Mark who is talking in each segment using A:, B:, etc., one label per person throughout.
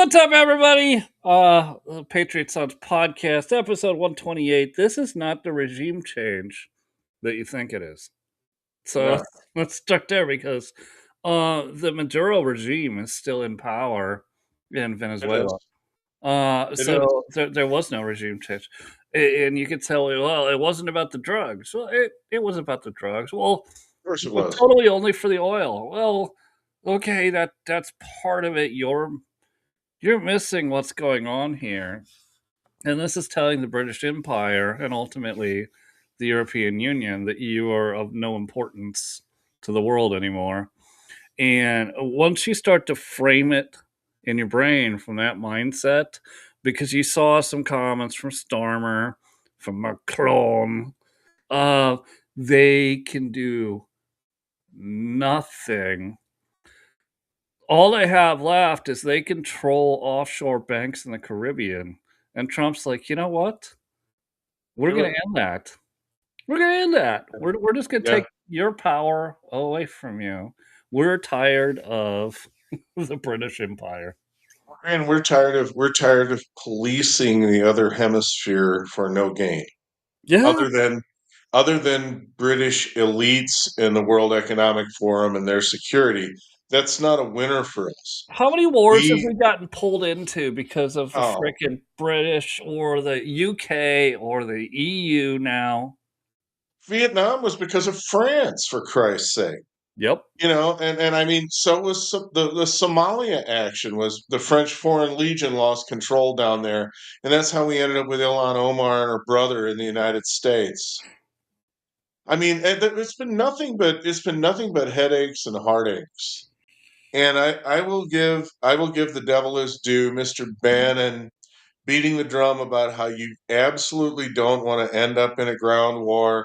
A: What's up, everybody? Patriot Sons Podcast, episode 128. This is not the regime change that you think it is. So
B: No.
A: let's start there because the Maduro regime is still in power in
B: It
A: Venezuela.
B: is. It is.
A: So there was no regime change. And you could tell, well, it wasn't about the drugs. Well, it was about the drugs. Well,
B: Of course it was.
A: totally only for the oil. Well, okay, that's part of it. You're missing what's going on here. And this is telling the British Empire and ultimately the European Union that you are of no importance to the world anymore. And once you start to frame it in your brain from that mindset, because you saw some comments from Starmer, from Macron, uh, they can do nothing. All they have left is they control offshore banks in the Caribbean. And Trump's like, you know what? We're
B: Do
A: going
B: it.
A: to end that. We're going to end that. We're just going to
B: Yeah.
A: take your power away from you. We're tired of the British Empire.
B: And we're tired of policing the other hemisphere for no gain.
A: Yeah.
B: Other than British elites in the World Economic Forum and their security, that's not a winner for us.
A: How many wars have
B: We
A: we gotten pulled into because of the
B: oh
A: freaking British or the UK or the EU now?
B: Vietnam was because of France, for Christ's sake.
A: Yep.
B: And I mean, so was the Somalia action. Was the French Foreign Legion lost control down there, and that's how we ended up with Ilhan Omar and her brother in the United States. I mean, it's been nothing but headaches and heartaches. And I will give the devil his due, Mr. Bannon, beating the drum about how you absolutely don't want to end up in a ground war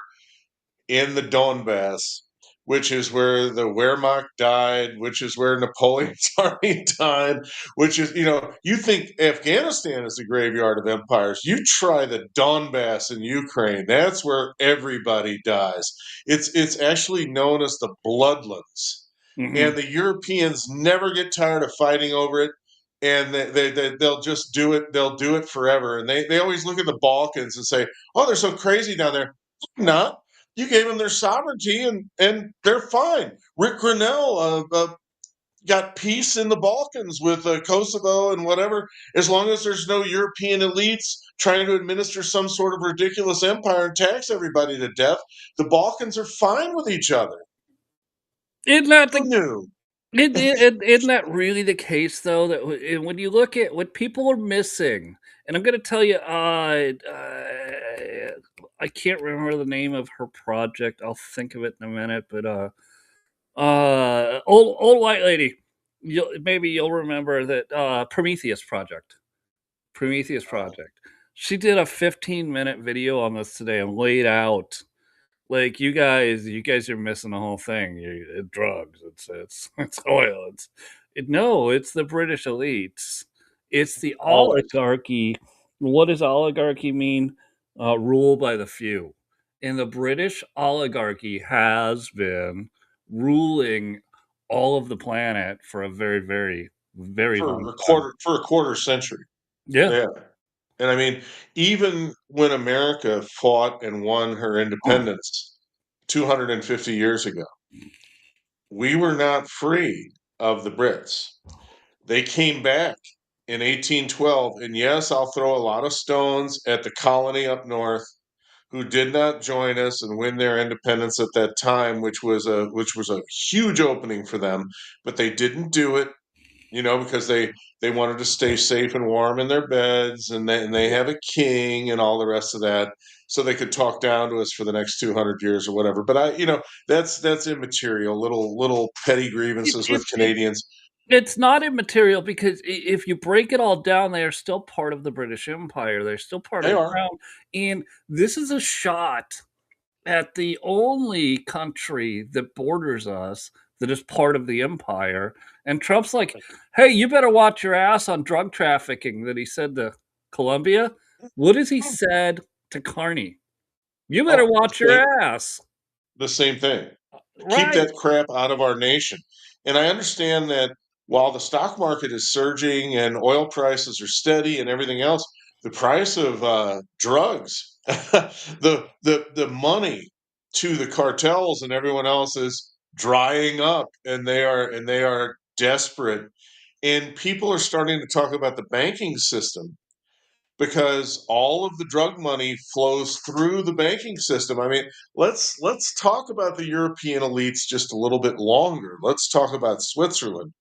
B: in the Donbass, which is where the Wehrmacht died, which is where Napoleon's army died, which is, you think Afghanistan is the graveyard of empires. You try the Donbass in Ukraine. That's where everybody dies. It's actually known as the Bloodlands.
A: Hmm.
B: And the Europeans never get tired of fighting over it. And they'll just do it. They'll do it forever. And they always look at the Balkans and say, oh, they're so crazy down there. Not. You gave them their sovereignty, and they're fine. Rick Grinnell got peace in the Balkans with Kosovo and whatever, as long as there's no European elites trying to administer some sort of ridiculous empire and tax everybody to death. The Balkans are fine with each other.
A: Isn't that
B: Who
A: the
B: knew?
A: isn't that really the case, though? That when you look at what people are missing, and I'm going to tell you, I can't remember the name of her project. I'll think of it in a minute. But old white lady, maybe you'll remember that Prometheus Project. Prometheus
B: Oh,
A: Project. She did a 15-minute video on this today and laid out like you guys are missing the whole thing. Drugs, it's it's oil, no, it's the British elites. It's the
B: always.
A: oligarchy. What does oligarchy mean? Rule by the few. And the British oligarchy has been ruling all of the planet for a very, very, very long time.
B: For a quarter century.
A: Yeah.
B: Yeah. And I mean, even when America fought and won her independence 250 years ago, we were not free of the Brits. They came back in 1812, and yes, I'll throw a lot of stones at the colony up north who did not join us and win their independence at that time, which was a huge opening for them, but they didn't do it, because they wanted to stay safe and warm in their beds, and they have a king and all the rest of that, so they could talk down to us for the next 200 years or whatever. But that's immaterial. Little petty
A: It
B: grievances
A: it
B: with
A: it
B: Canadians.
A: It's not immaterial because if you break it all down, they are still part of the British Empire. They're still part of
B: They
A: the
B: are.
A: crown, and this is a shot at the only country that borders us that is part of the empire. And Trump's like, "Hey, you better watch your ass on drug trafficking," that he said to Colombia. What has he said to Carney? You better
B: Oh,
A: watch your ass.
B: the same thing. Keep
A: Right.
B: that crap out of our nation. And I understand that while the stock market is surging and oil prices are steady and everything else, the price of drugs, the money to the cartels and everyone else is drying up, and they are desperate. And people are starting to talk about the banking system because all of the drug money flows through the banking system. I mean, let's talk about the European elites just a little bit longer. Let's talk about Switzerland.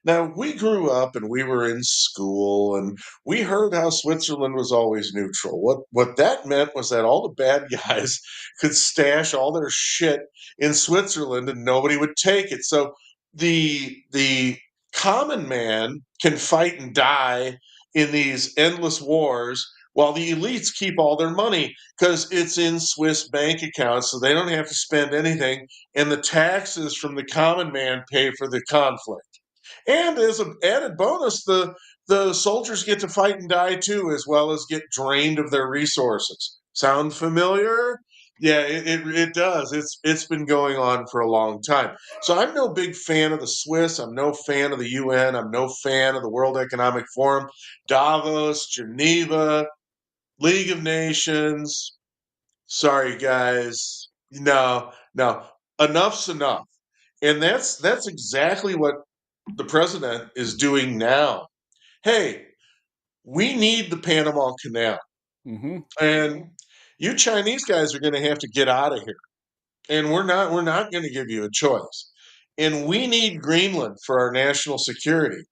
B: Now, we grew up and we were in school and we heard how Switzerland was always neutral. What that meant was that all the bad guys could stash all their shit in Switzerland and nobody would take it. So the common man can fight and die in these endless wars while the elites keep all their money because it's in Swiss bank accounts, so they don't have to spend anything, and the taxes from the common man pay for the conflict. And as an added bonus, the soldiers get to fight and die too, as well as get drained of their resources. Sound familiar? Yeah, it does. It's been going on for a long time. So I'm no big fan of the Swiss. I'm no fan of the UN. I'm no fan of the World Economic Forum, Davos, Geneva, League of Nations. Sorry, guys. No, no. Enough's enough. And that's exactly what the president is doing now. Hey, we need the Panama Canal,
A: Hmm.
B: and you Chinese guys are going to have to get out of here. And we're not going to give you a choice. And we need Greenland for our national security.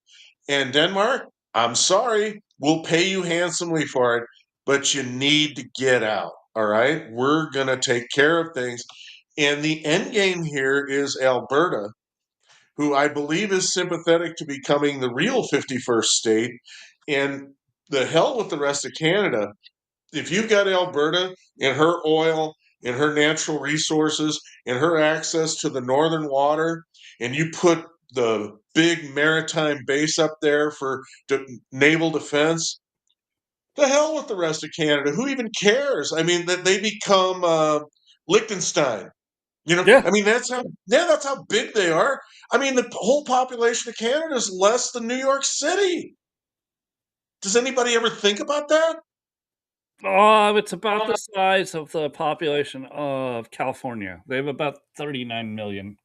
B: And Denmark, I'm sorry, we'll pay you handsomely for it, but you need to get out. All right, we're going to take care of things. And the end game here is Alberta, who I believe is sympathetic to becoming the real 51st state. And the hell with the rest of Canada. If you've got Alberta and her oil and her natural resources and her access to the northern water, and you put the big maritime base up there for naval defense, the hell with the rest of Canada. Who even cares? I mean, that they become Liechtenstein.
A: Yeah.
B: I mean, that's how big they are. I mean, the whole population of Canada is less than New York City. Does anybody ever think about that?
A: It's about the size of the population of California. They have about 39 million.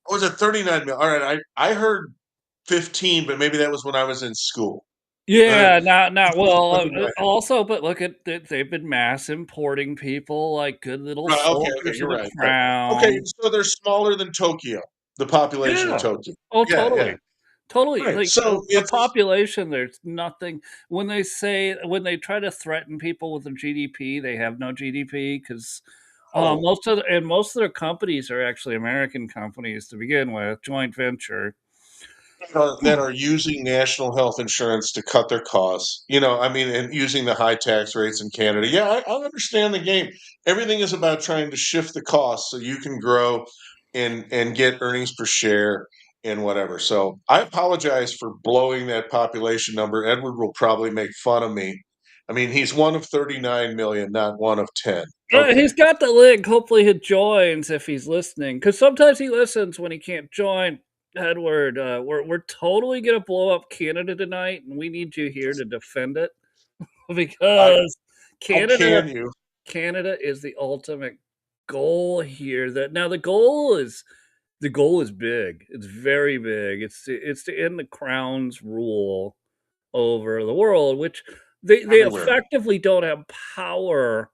B: Or was it 39 million? All right, I heard 15, but maybe that was when I was in school. Uh,
A: Yeah, not well.
B: something like
A: Also, but look at they've been mass importing people like good little
B: that. Okay,
A: soldiers of
B: you're
A: the
B: right. Right. Okay,
A: crown.
B: so they're smaller than Tokyo, the population of
A: Yeah.
B: Tokyo.
A: Oh,
B: Yeah, yeah.
A: totally. Totally.
B: Right.
A: Like
B: So
A: the
B: it's
A: population, there's nothing when they try to threaten people with the GDP, they have no GDP because
B: oh,
A: most of their companies are actually American companies to begin with, joint venture.
B: that are using national health insurance to cut their costs. I mean, and using the high tax rates in Canada. Yeah, I understand the game. Everything is about trying to shift the cost so you can grow and get earnings per share and whatever. So I apologize for blowing that population number. Edward will probably make fun of me. I mean, he's one of 39 million, not one of 10. Okay.
A: He's got the link. Hopefully, he joins if he's listening. Because sometimes he listens when he can't join. Edward, we're totally gonna blow up Canada tonight, and we need you here to defend it
B: I,
A: because
B: how
A: Canada
B: can you?
A: Canada is the ultimate goal here. That now the goal is big. It's very big. It's to end the crown's rule over the world, which they
B: Everywhere.
A: effectively don't have power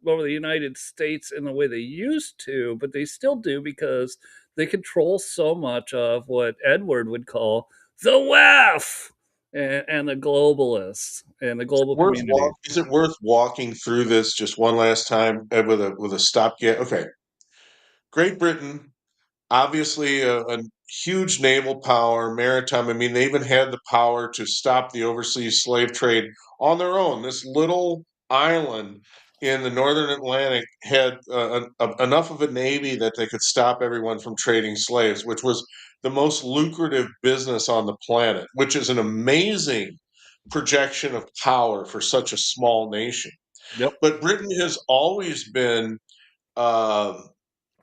A: over the United States in the way they used to, but they still do because they control so much of what Edward would call the WEF and the globalists and the global community.
B: Is it worth walking through this just one last time with a stopgap? Okay. Great Britain, obviously a huge naval power, maritime. I mean, they even had the power to stop the overseas slave trade on their own. This little island in the northern Atlantic had enough of a navy that they could stop everyone from trading slaves, which was the most lucrative business on the planet, which is an amazing projection of power for such a small nation.
A: Yep.
B: But Britain has always been uh,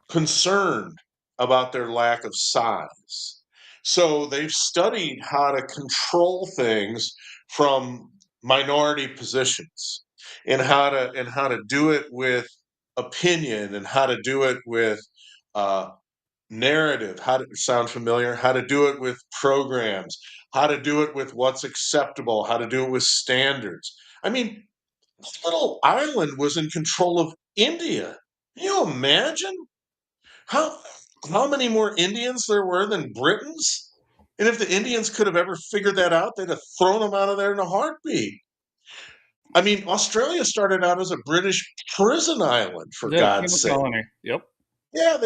B: concerned about their lack of size. So they've studied how to control things from minority positions, and how to do it with opinion, and how to do it with uh, narrative. How to sound familiar? How to do it with programs. How to do it with what's acceptable. How to do it with standards. I mean, this little island was in control of India. Can you imagine how how many more Indians there were than Britons? And if the Indians could have ever figured that out, they'd have thrown them out of there in a heartbeat. I mean, Australia started out as a British prison island, for
A: The
B: God's
A: penal
B: sake.
A: colony. Yep.
B: Yeah,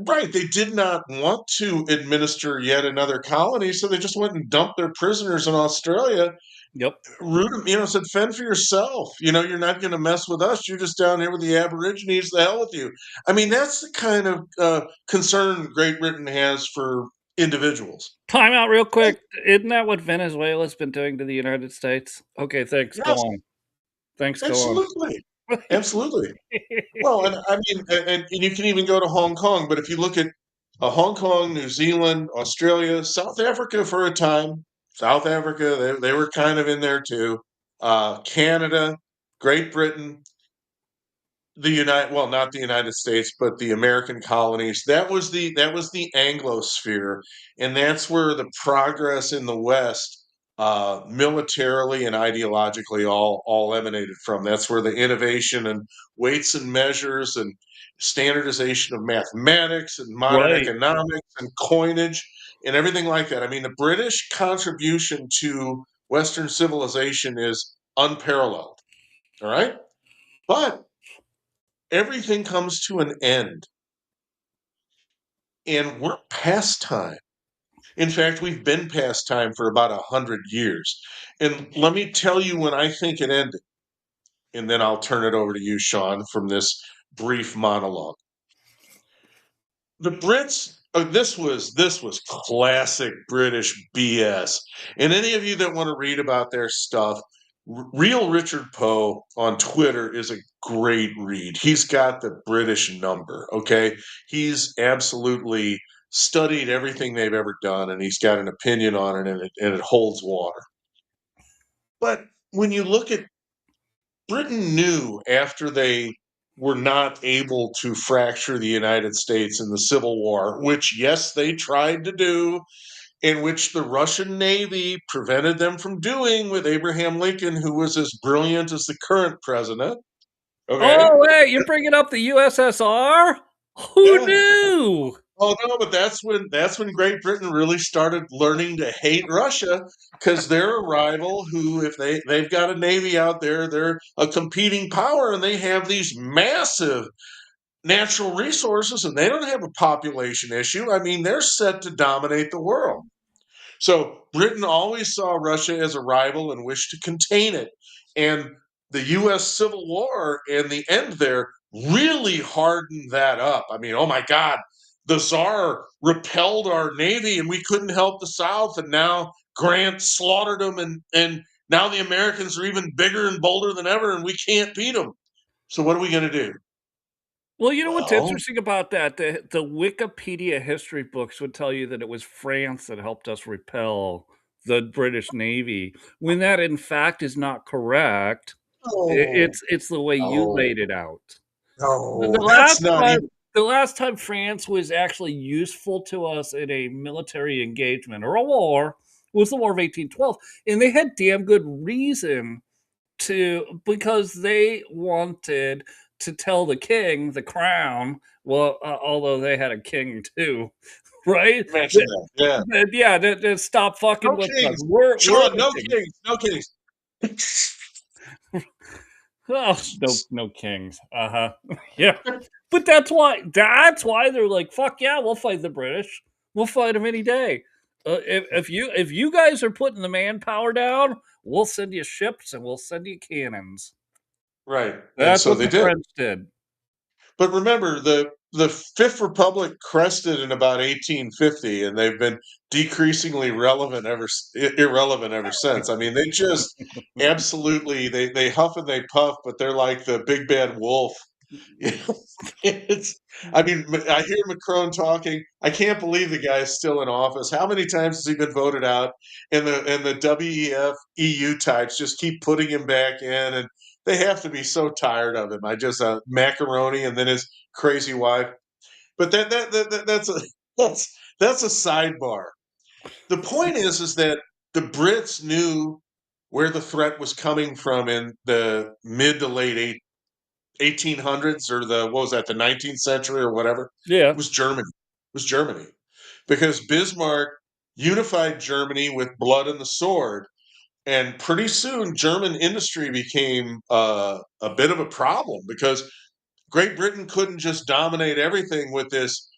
B: right. They did not want to administer yet another colony, so they just went and dumped their prisoners in Australia.
A: Yep.
B: Root 'em, said, fend for yourself. You're not going to mess with us. You're just down here with the Aborigines. The hell with you. I mean, that's the kind of concern Great Britain has for individuals.
A: Time out real quick. Isn't that what Venezuela's been doing to the United States? Okay, thanks. Go
B: Yes,
A: on. Thanks. Go on.
B: absolutely. Absolutely. Well, and I mean, and you can even go to Hong Kong, but if you look at Hong Kong, New Zealand, Australia, South Africa for a time, South Africa, they were kind of in there too. Canada, Great Britain, not the United States, but the American colonies. That was the Anglosphere, and that's where the progress in the West, militarily and ideologically, all emanated from. That's where the innovation and weights and measures and standardization of mathematics and modern
A: Right.
B: economics and coinage and everything like that. I mean, the British contribution to Western civilization is unparalleled. All right, but everything comes to an end, and we're past time. In fact, we've been past time for about 100 years. And let me tell you when I think it ended, and then I'll turn it over to you, Sean, from this brief monologue. The Brits, this was classic British BS. And any of you that want to read about their stuff, Real Richard Poe on Twitter is a great read. He's got the British number, okay? He's absolutely studied everything they've ever done, and he's got an opinion on it, and it holds water. But when you look at Britain, knew after they were not able to fracture the United States in the Civil War, which, yes, they tried to do, in which the Russian Navy prevented them from doing with Abraham Lincoln, who was as brilliant as the current president. Okay.
A: Oh, wait, you're bringing up the USSR? Who
B: Yeah.
A: knew?
B: Oh no, but that's when Great Britain really started learning to hate Russia, because they're a rival who, if they've got a navy out there, they're a competing power, and they have these massive natural resources, and they don't have a population issue. I mean, they're set to dominate the world. So Britain always saw Russia as a rival and wished to contain it. And the US Civil War and the end there really hardened that up. I mean, oh my God, the Tsar repelled our Navy and we couldn't help the South. And now Grant slaughtered them. And now the Americans are even bigger and bolder than ever, and we can't beat them. So what are we going to do?
A: Well, you know what's
B: Well,
A: interesting about that? The Wikipedia history books would tell you that it was France that helped us repel the British Navy, when that in fact is not correct.
B: no,
A: It's the way you
B: no,
A: laid it out. The
B: no,
A: the
B: that's
A: last
B: not
A: time
B: even.
A: the last time France was actually useful to us in a military engagement or a war was the War of 1812, and they had damn good reason to, because they wanted to tell the king, the crown, well, although they had a king too, right?
B: Mention that. Yeah.
A: Yeah, to stop fucking
B: No
A: with us.
B: kings.
A: We're
B: Sean,
A: the
B: no
A: king.
B: kings. No kings.
A: Oh, no kings. Uh-huh. Yeah. But that's why they're like, fuck yeah, we'll fight the British. We'll fight them any day. If you guys are putting the manpower down, we'll send you ships and we'll send you cannons.
B: Right. And
A: That's
B: so
A: what
B: they
A: the
B: did.
A: French did.
B: But remember, the Fifth Republic crested in about 1850, and they've been decreasingly irrelevant ever since. I mean, they just absolutely they huff and they puff, but they're like the big bad wolf. It's, I mean, I hear Macron talking. I can't believe the guy's still in office. How many times has he been voted out? And the WEF EU types just keep putting him back in, and they have to be so tired of him. I just macaroni, and then his crazy wife. But that's a that's a sidebar. The point is that the Brits knew where the threat was coming from in the mid to late 1800s, or the what was that, the 19th century or whatever.
A: Yeah.
B: It was Germany. It was Germany, because Bismarck unified Germany with blood and the sword, and pretty soon German industry became a bit of a problem, because Great Britain couldn't just dominate everything with this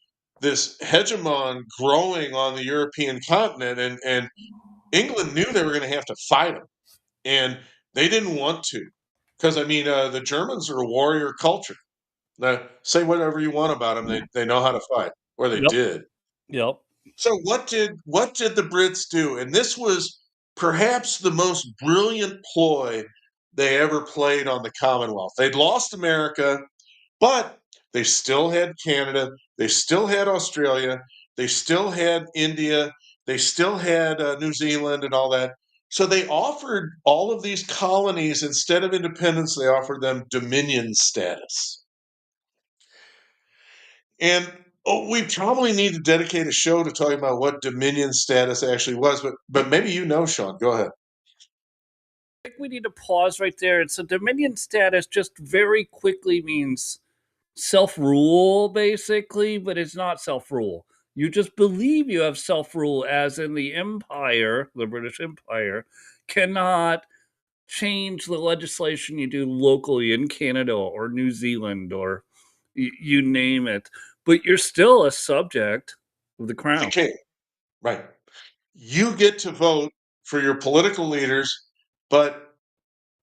B: hegemon growing on the European continent, and England knew they were going to have to fight him, and they didn't want to, because I mean, the Germans are a warrior culture. Now, say whatever you want about them, they know how to fight, or they
A: Yep.
B: did.
A: Yep.
B: So what did the Brits do? And this was perhaps the most brilliant ploy they ever played on the Commonwealth. They'd lost America, but they still had Canada, they still had Australia, they still had India, they still had New Zealand and all that. So they offered all of these colonies, instead of independence, they offered them dominion status. And we probably need to dedicate a show to talking about what dominion status actually was, but maybe Sean, go ahead.
A: I think we need to pause right there. It's a dominion status just very quickly means self-rule, basically, but it's not self-rule. You just believe you have self-rule, as in the empire, the British Empire, cannot change the legislation you do locally in Canada or New Zealand or you name it. But you're still a subject of the crown.
B: Okay, right. You get to vote for your political leaders, but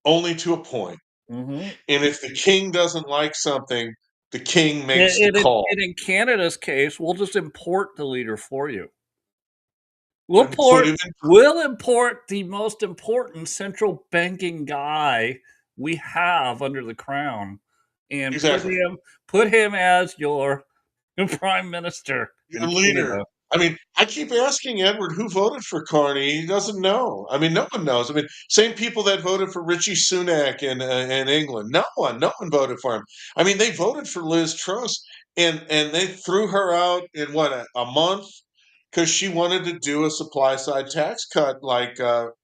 B: only to a point.
A: Mm-hmm.
B: And if the king doesn't like something, the king makes the
A: And,
B: call.
A: and in Canada's case, we'll just import the leader for you.
B: And put him in.
A: We'll import the most important central banking guy we have under the crown and
B: Exactly.
A: put him as your prime minister
B: Your
A: in
B: leader.
A: Canada.
B: I mean, I keep asking Edward who voted for Carney. He doesn't know. I mean, no one knows. I mean, same people that voted for Richie Sunak in England. No one voted for him. I mean, they voted for Liz Truss, and they threw her out in what, a month, because she wanted to do a supply side tax cut like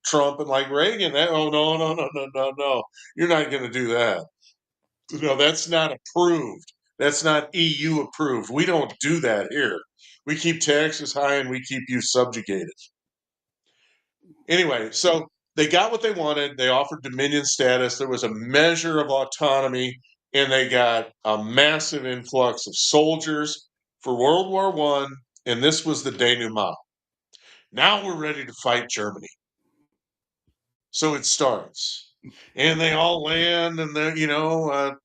B: Trump and like Reagan. Oh, no, no, no, no, no, no! You're not going to do that. No, that's not approved. That's not EU approved. We don't do that here. We keep taxes high and we keep you subjugated. Anyway, so they got what they wanted. They offered dominion status. There was a measure of autonomy, and they got a massive influx of soldiers for World War One. And this was the denouement. Now we're ready to fight Germany. So it starts, and they all land, and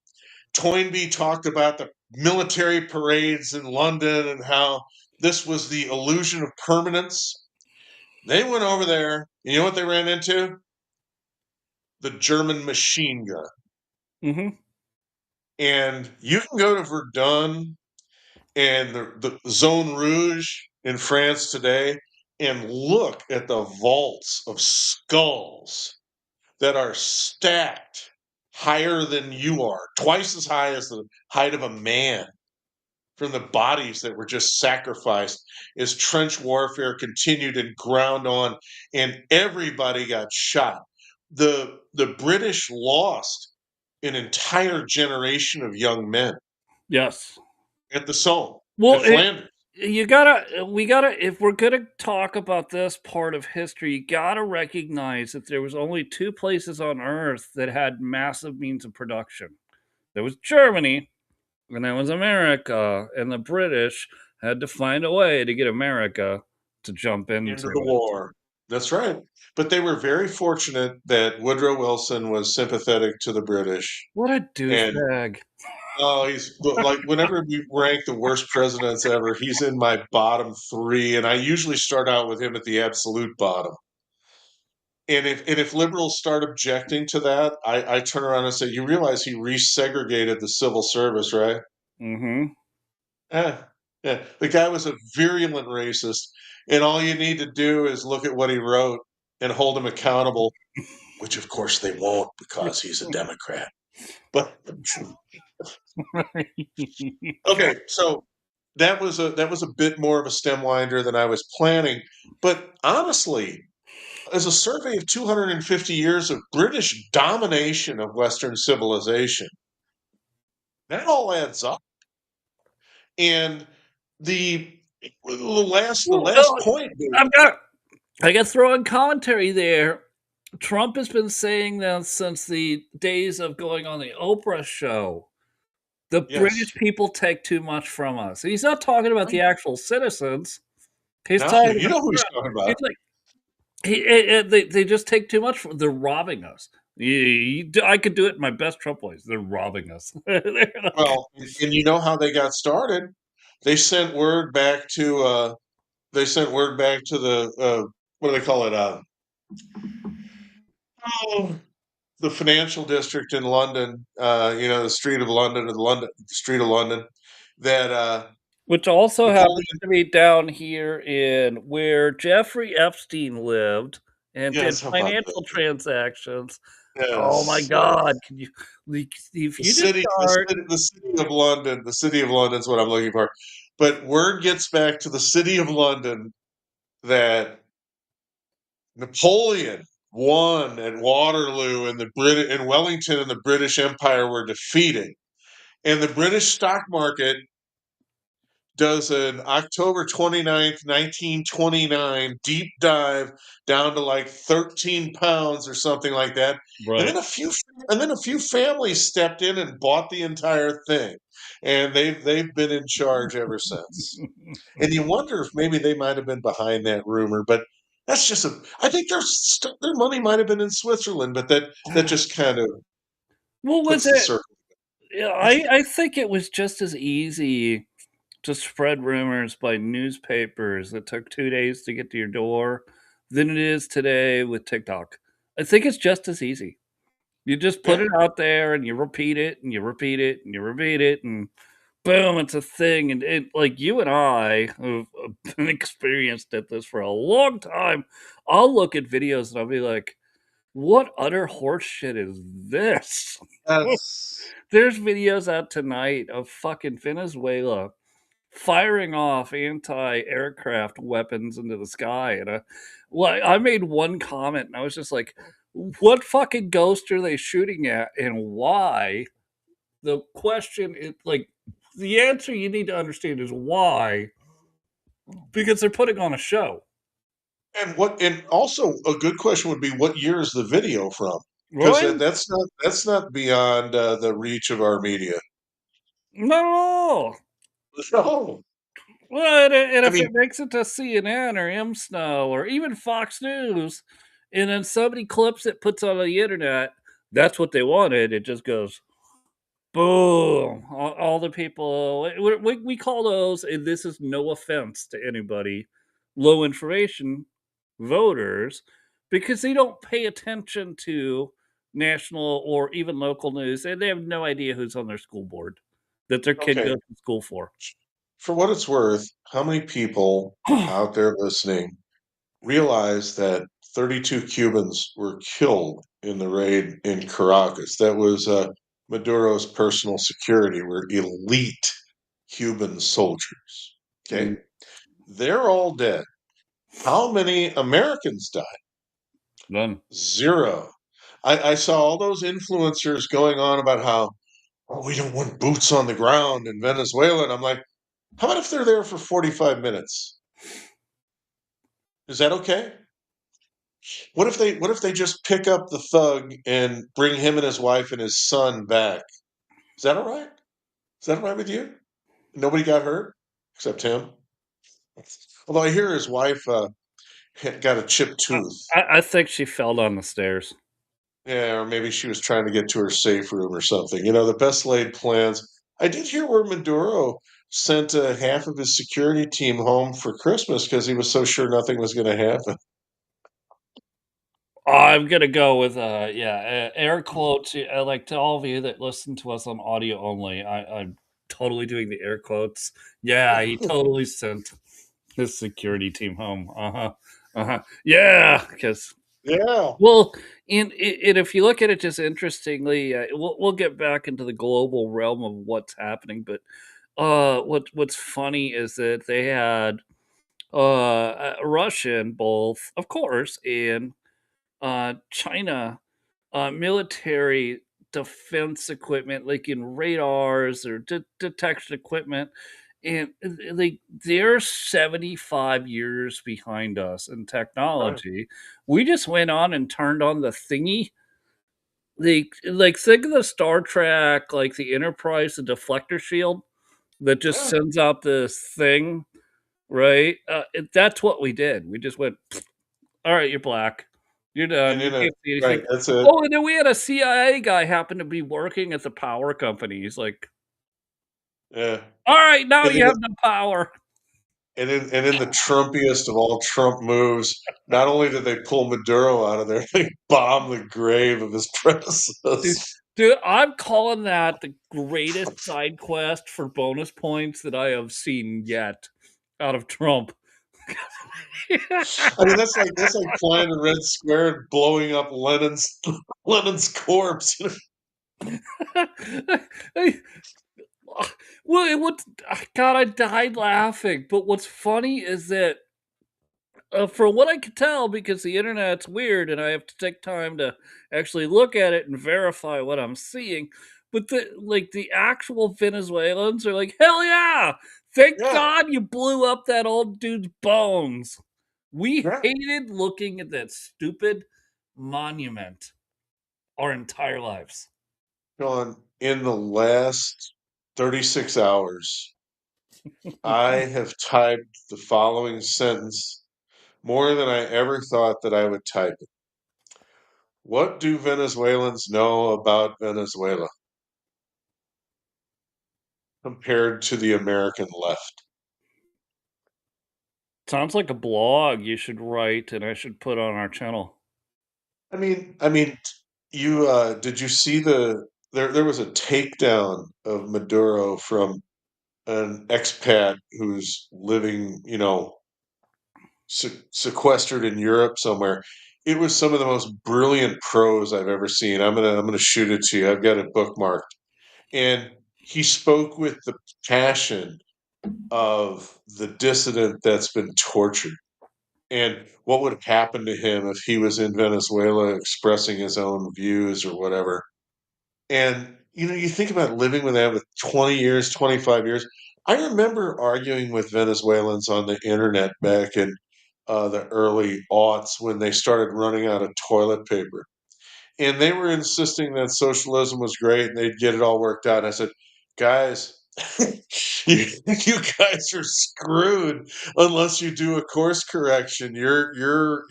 B: Toynbee talked about the military parades in London and how this was the illusion of permanence. They went over there. You know what they ran into? The German machine gun.
A: Mm-hmm.
B: And you can go to Verdun and the Zone Rouge in France today and look at the vaults of skulls that are stacked higher than you are, twice as high as the height of a man, from the bodies that were just sacrificed as trench warfare continued and ground on, and everybody got shot. The British lost an entire generation of young men
A: Yes.
B: at the Somme,
A: Well,
B: at Flanders.
A: we gotta, if we're gonna talk about this part of history, you gotta recognize that there was only two places on Earth that had massive means of production. There was Germany, and there was America, and the British had to find a way to get America to jump into
B: Into the
A: it.
B: war. That's right. But they were very fortunate that Woodrow Wilson was sympathetic to the British.
A: What a
B: And
A: douchebag!
B: oh, he's like, whenever we rank the worst presidents ever, he's in my bottom three, and I usually start out with him at the absolute bottom. And if liberals start objecting to that, I turn around and say, you realize he resegregated the civil service, right?
A: Mm-hmm.
B: Yeah, yeah. The guy was a virulent racist, and all you need to do is look at what he wrote and hold him accountable, which of course they won't because he's a Democrat. But okay, so that was a bit more of a stem winder than I was planning. But honestly, as a survey of 250 years of British domination of Western civilization, that all adds up. And the the
A: Well,
B: last point.
A: I got to throw in commentary there. Trump has been saying that since the days of going on the Oprah show. The British
B: Yes.
A: people take too much from us. He's not talking about the actual citizens. He's
B: No,
A: talking
B: you
A: about
B: know who he's talking
A: he's
B: about.
A: like they just take too much from. They're robbing us. I could do it in my best Trump voice. They're robbing us. They're like,
B: Well, and you know how they got started. They sent word back to the what do they call it? Oh, the financial district in London, the street of London, or the street of London, that
A: which also happens
B: Napoleon.
A: to be down here in where Jeffrey Epstein lived and did
B: Yes, how about
A: financial
B: that?
A: transactions. Oh my
B: Yes,
A: God! Can you, like, if
B: the
A: you just
B: city, the
A: start
B: city, the city of London is what I'm looking for. But word gets back to the city of London that Napoleon won at Waterloo, and and Wellington and the British Empire were defeated, and the British stock market does an October 29th, 1929 deep dive down to like 13 pounds or something like that. And
A: right.
B: then a few families stepped in and bought the entire thing. And they've been in charge ever since. And you wonder if maybe they might have been behind that rumor, but that's just I think their money might have been in Switzerland, but that just kind of
A: What was
B: puts the
A: it?
B: circle.
A: Yeah, I think it was just as easy to spread rumors by newspapers that took 2 days to get to your door than it is today with TikTok. I think it's just as easy. You just put
B: Yeah.
A: it out there and you repeat it and you repeat it and you repeat it and boom, it's a thing. And it, like you and I have been experienced at this for a long time. I'll look at videos and I'll be like, what utter horse shit is this?
B: That's
A: There's videos out tonight of fucking Venezuela firing off anti-aircraft weapons into the sky, and I made one comment, and I was just like, "What fucking ghost are they shooting at, and why?" The question is like, the answer you need to understand is why, because they're putting on a show,
B: and also a good question would be what year is the video from? Because
A: right?
B: that's not beyond the reach of our media.
A: Not at all.
B: No,
A: Well, and
B: I
A: if
B: mean,
A: it makes it to CNN or MSNO or even Fox News, and then somebody clips it, puts it on the internet, that's what they wanted. It just goes boom. All the people we call those, and this is no offense to anybody, low information voters, because they don't pay attention to national or even local news, and they have no idea who's on their school board that their kid
B: okay.
A: goes to school for.
B: For what it's worth, how many people out there listening realize that 32 Cubans were killed in the raid in Caracas? That was Maduro's personal security, were elite Cuban soldiers.
A: Mm,
B: Okay, they're all dead. How many Americans died?
A: None.
B: Zero. I saw all those influencers going on about how, oh, we don't want boots on the ground in Venezuela. And I'm like, how about if they're there for 45 minutes? Is that okay? What if they just pick up the thug and bring him and his wife and his son back? Is that all right? Is that all right with you? Nobody got hurt except him. Although I hear his wife got a chipped
A: I
B: tooth.
A: I think she fell down the stairs.
B: Yeah, or maybe she was trying to get to her safe room or something. The best laid plans. I did hear where Maduro sent half of his security team home for Christmas because he was so sure nothing was going to happen.
A: I'm gonna go with, air quotes, like, to all of you that listen to us on audio only, I'm totally doing the air quotes. Yeah, he totally sent his security team home. Uh-huh, uh-huh. Yeah, because
B: Yeah.
A: well, and if you look at it just interestingly, we'll get back into the global realm of what's happening, but, what's funny is that they had, Russian both, of course, and China military defense equipment, like in radars or detection equipment, and like they're 75 years behind us in
B: Right.
A: technology. We just went on and turned on the thingy. Like think of the Star Trek, like the Enterprise, the deflector shield that just
B: Yeah.
A: sends out this thing, right? That's what we did. We just went, all right, you're black. You're
B: And
A: done. You
B: in a
A: can't see
B: right,
A: anything.
B: that's it.
A: Oh, and then we had a CIA guy happen to be working at the power company. He's like,
B: Yeah.
A: "All right, now
B: And
A: you
B: in
A: have the power."
B: in the Trumpiest of all Trump moves, not only did they pull Maduro out of there, they bombed the grave of his
A: Dude
B: predecessor.
A: dude, I'm calling that the greatest side quest for bonus points that I have seen yet out of Trump.
B: I mean, that's like flying to Red Square and blowing up Lenin's Lenin's corpse.
A: I well, it would God, I died laughing, but what's funny is that from what I could tell, because the internet's weird and I have to take time to actually look at it and verify what I'm seeing. But the actual Venezuelans are like, hell yeah! Thank
B: Yeah,
A: God you blew up that old dude's bones. We
B: yeah.
A: hated looking at that stupid monument our entire lives.
B: Sean, in the last 36 hours, I have typed the following sentence more than I ever thought that I would type it. What do Venezuelans know about Venezuela compared to the American left?
A: Sounds like a blog you should write and I should put on our channel.
B: I mean, you did you see there was a takedown of Maduro from an expat who's living, sequestered in Europe somewhere. It was some of the most brilliant prose I've ever seen. I'm gonna shoot it to you. I've got it bookmarked. And he spoke with the passion of the dissident that's been tortured and what would have happened to him if he was in Venezuela expressing his own views or whatever. And you think about living with that with 20 years, 25 years. I remember arguing with Venezuelans on the internet back in the early aughts when they started running out of toilet paper. And they were insisting that socialism was great and they'd get it all worked out. And I said, guys, you guys are screwed unless you do a course correction. You're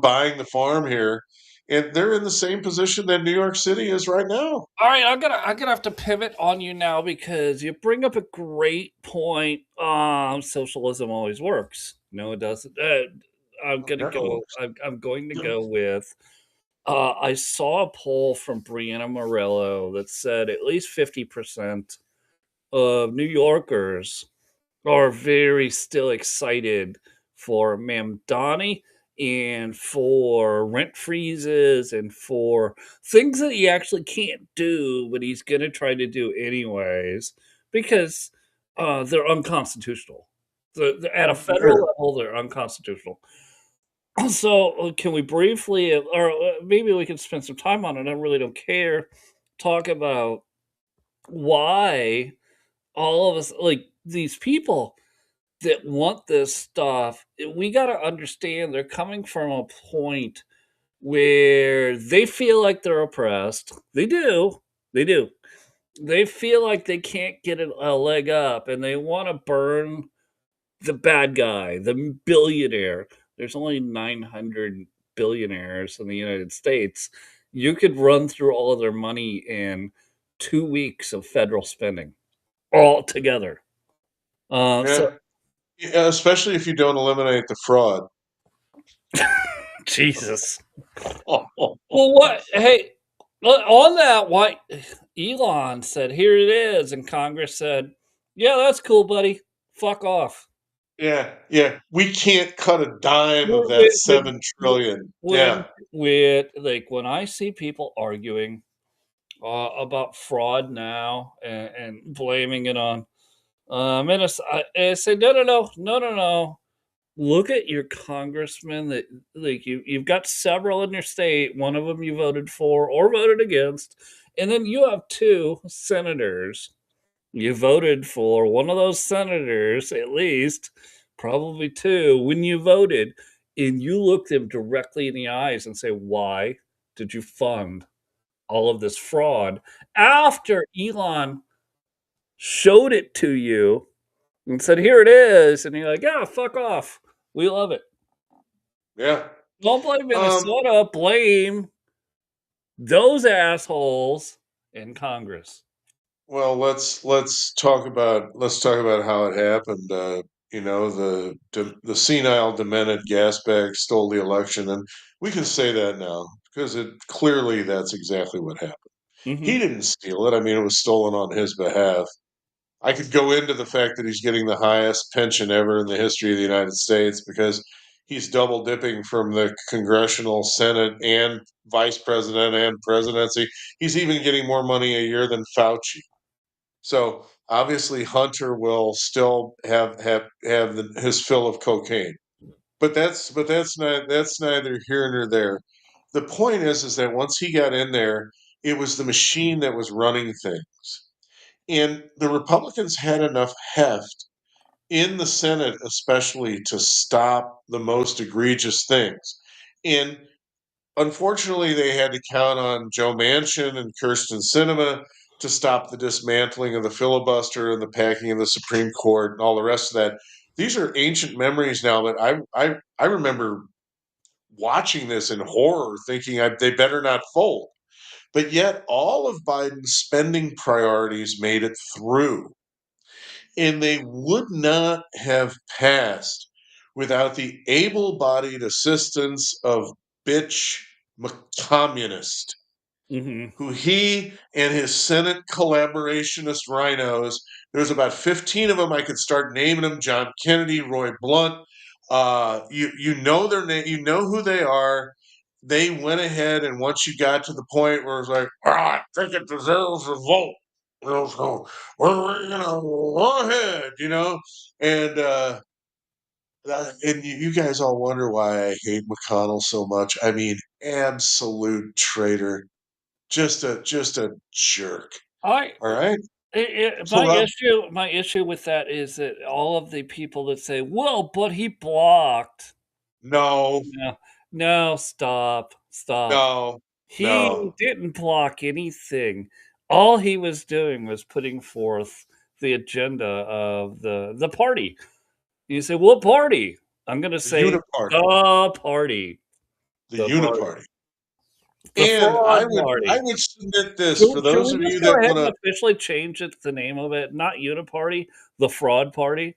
B: buying the farm here. And they're in the same position that New York City is right now.
A: All right, I'm gonna have to pivot on you now because you bring up a great point. Socialism always works. No, it doesn't. I'm
B: It
A: gonna
B: never
A: go.
B: works.
A: I'm going to go with. I saw a poll from Brianna Morello that said at least 50% of New Yorkers are very still excited for Mamdani and for rent freezes and for things that he actually can't do, but he's going to try to do anyways because they're unconstitutional. At a
B: Oh,
A: federal
B: sure.
A: level, they're unconstitutional. So, can we briefly, or maybe we can spend some time on it? I really don't care. Talk about why all of us, like these people, that want this stuff, we gotta understand they're coming from a point where they feel like they're oppressed. They do. They do. They feel like they can't get a leg up and they want to burn the bad guy, the billionaire. There's only 900 billionaires in the United States. You could run through all of their money in 2 weeks of federal spending all together. So
B: Yeah. Yeah, especially if you don't eliminate the fraud.
A: Jesus. Well, what? Hey, on that, why Elon said, "Here it is," and Congress said, "Yeah, that's cool, buddy. Fuck off."
B: Yeah, yeah. We can't cut a dime of that
A: When when
B: 7 trillion.
A: when
B: Yeah,
A: like when I see people arguing about fraud now and blaming it on I say, no, no, no, no, no, no. Look at your congressman that like you've got several in your state. One of them you voted for or voted against, and then you have two senators you voted for. One of those senators, at least, probably two, when you voted, and you look them directly in the eyes and say, "Why did you fund all of this fraud?" After Elon showed it to you and said, "Here it is," and you're like, "Yeah, fuck off. We love it."
B: yeah.
A: Don't blame
B: Um,
A: Minnesota, blame those assholes in Congress.
B: well, let's talk about how it happened. The senile, demented gas bag stole the election, and we can say that now because it clearly that's exactly what happened. He
A: Mhm,
B: didn't steal it. I mean, it was stolen on his behalf. I could go into the fact that he's getting the highest pension ever in the history of the United States because he's double dipping from the congressional, Senate, and vice president and presidency. He's even getting more money a year than Fauci. So obviously, Hunter will still have his fill of cocaine. But that's neither here nor there. The point is that once he got in there, it was the machine that was running things. And the Republicans had enough heft in the Senate, especially, to stop the most egregious things. And unfortunately, they had to count on Joe Manchin and Kirsten Sinema to stop the dismantling of the filibuster and the packing of the Supreme Court and all the rest of that. These are ancient memories now that I remember watching this in horror, thinking they better not fold. But yet, all of Biden's spending priorities made it through, and they would not have passed without the able-bodied assistance of bitch communist,
A: mhm.
B: who he and his Senate collaborationist rhinos, there's about 15 of them. I could start naming them: John Kennedy, Roy Blunt. You know their name, you know who they are. They went ahead, and once you got to the point where it's like, I think it deserves a vote. So, well, go ahead, and you guys all wonder why I hate McConnell so much. I mean, absolute traitor, just a jerk.
A: I
B: All right. So
A: my issue with that is that all of the people that say, "Well, but he blocked."
B: no,
A: No, no, stop, stop.
B: no,
A: He
B: no.
A: didn't block anything. All he was doing was putting forth the agenda of the party. You say, "What party?" I'm gonna
B: The
A: say,
B: uniparty,
A: "The party.
B: the
A: The party.
B: uniparty.
A: The
B: And I
A: fraud
B: would I
A: party."
B: would submit this
A: Should
B: for
A: should
B: those
A: we
B: of
A: just
B: you
A: go
B: that
A: ahead
B: want
A: and
B: to
A: officially change it the name of it? Not Uniparty, the Fraud Party?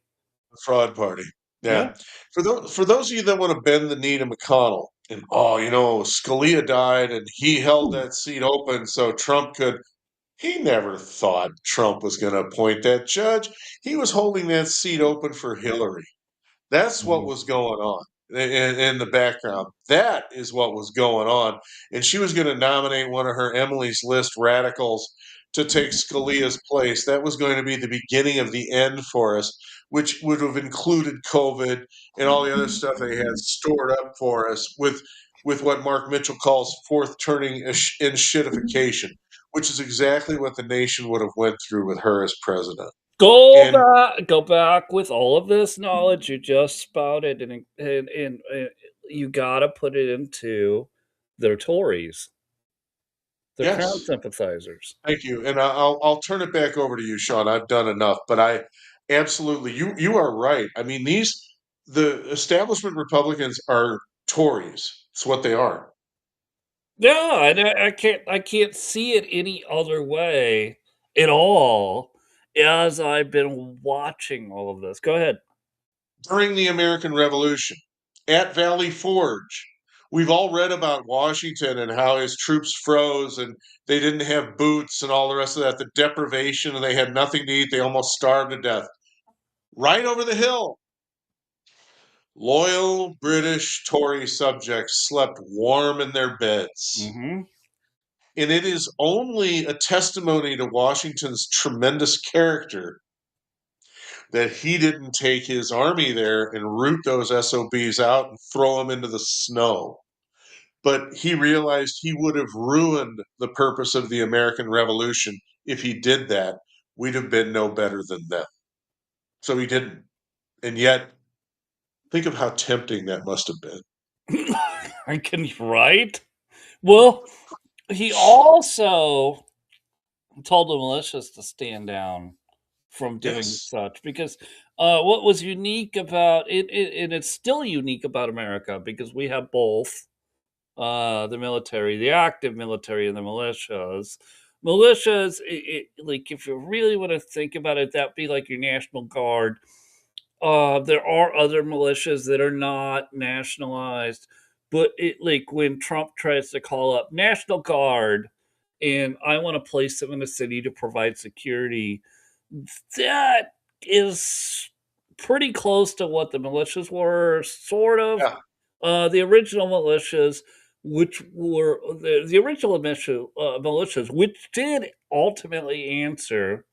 B: fraud party.
A: Yeah.
B: Yeah. For those of you that want to bend the knee to McConnell, and Scalia died and he held that seat open so Trump could. He never thought Trump was going to appoint that judge. He was holding that seat open for Hillary. That's what
A: Mhm.
B: was going on in the background. That is what was going on. And she was going to nominate one of her Emily's List radicals to take Scalia's place. That was going to be the beginning of the end for us, which would have included COVID and all the other stuff they had stored up for us with what Mark Mitchell calls fourth turning in shitification, which is exactly what the nation would have went through with her as president. And
A: Go back with all of this knowledge you just spouted and you gotta put it into their Tories, their Crown
B: yes,
A: sympathizers.
B: thank you, and I'll turn it back over to you, Sean. I've done enough, but I absolutely you are right. I mean, the establishment Republicans are Tories. It's what they are.
A: Yeah, and I can't see it any other way at all as I've been watching all of this. Go ahead.
B: During the American Revolution, at Valley Forge, we've all read about Washington and how his troops froze and they didn't have boots and all the rest of that, the deprivation, and they had nothing to eat. They almost starved to death. Right over the hill, loyal British Tory subjects slept warm in their beds.
A: Mm-hmm.
B: And it is only a testimony to Washington's tremendous character that he didn't take his army there and root those SOBs out and throw them into the snow. But he realized he would have ruined the purpose of the American Revolution if he did that. We'd have been no better than them. So he didn't. And yet, think of how tempting that must have been.
A: I can right. Well, he also told the militias to stand down from doing
B: Yes,
A: such because what was unique about it, and it's still unique about America because we have both the military, the active military, and the militias. Militias, like if you really want to think about it, that'd be like your National Guard. There are other militias that are not nationalized, but it like when Trump tries to call up National Guard and I want to place them in the city to provide security, that is pretty close to what the militias were, sort of.
B: yeah,
A: The original militias, which were the original militias, which did ultimately answer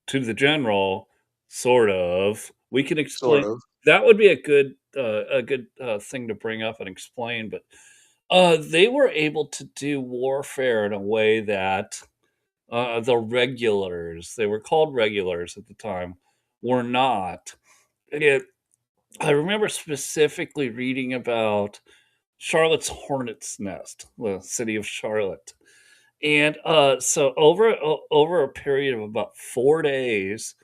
A: to the general, sort of. We can
B: sort
A: explain.
B: of.
A: That would be a good thing to bring up and explain. But they were able to do warfare in a way that the regulars, they were called regulars at the time, were not. It, I remember specifically reading about Charlotte's Hornet's Nest, the city of Charlotte. And so over a period of about 4 days,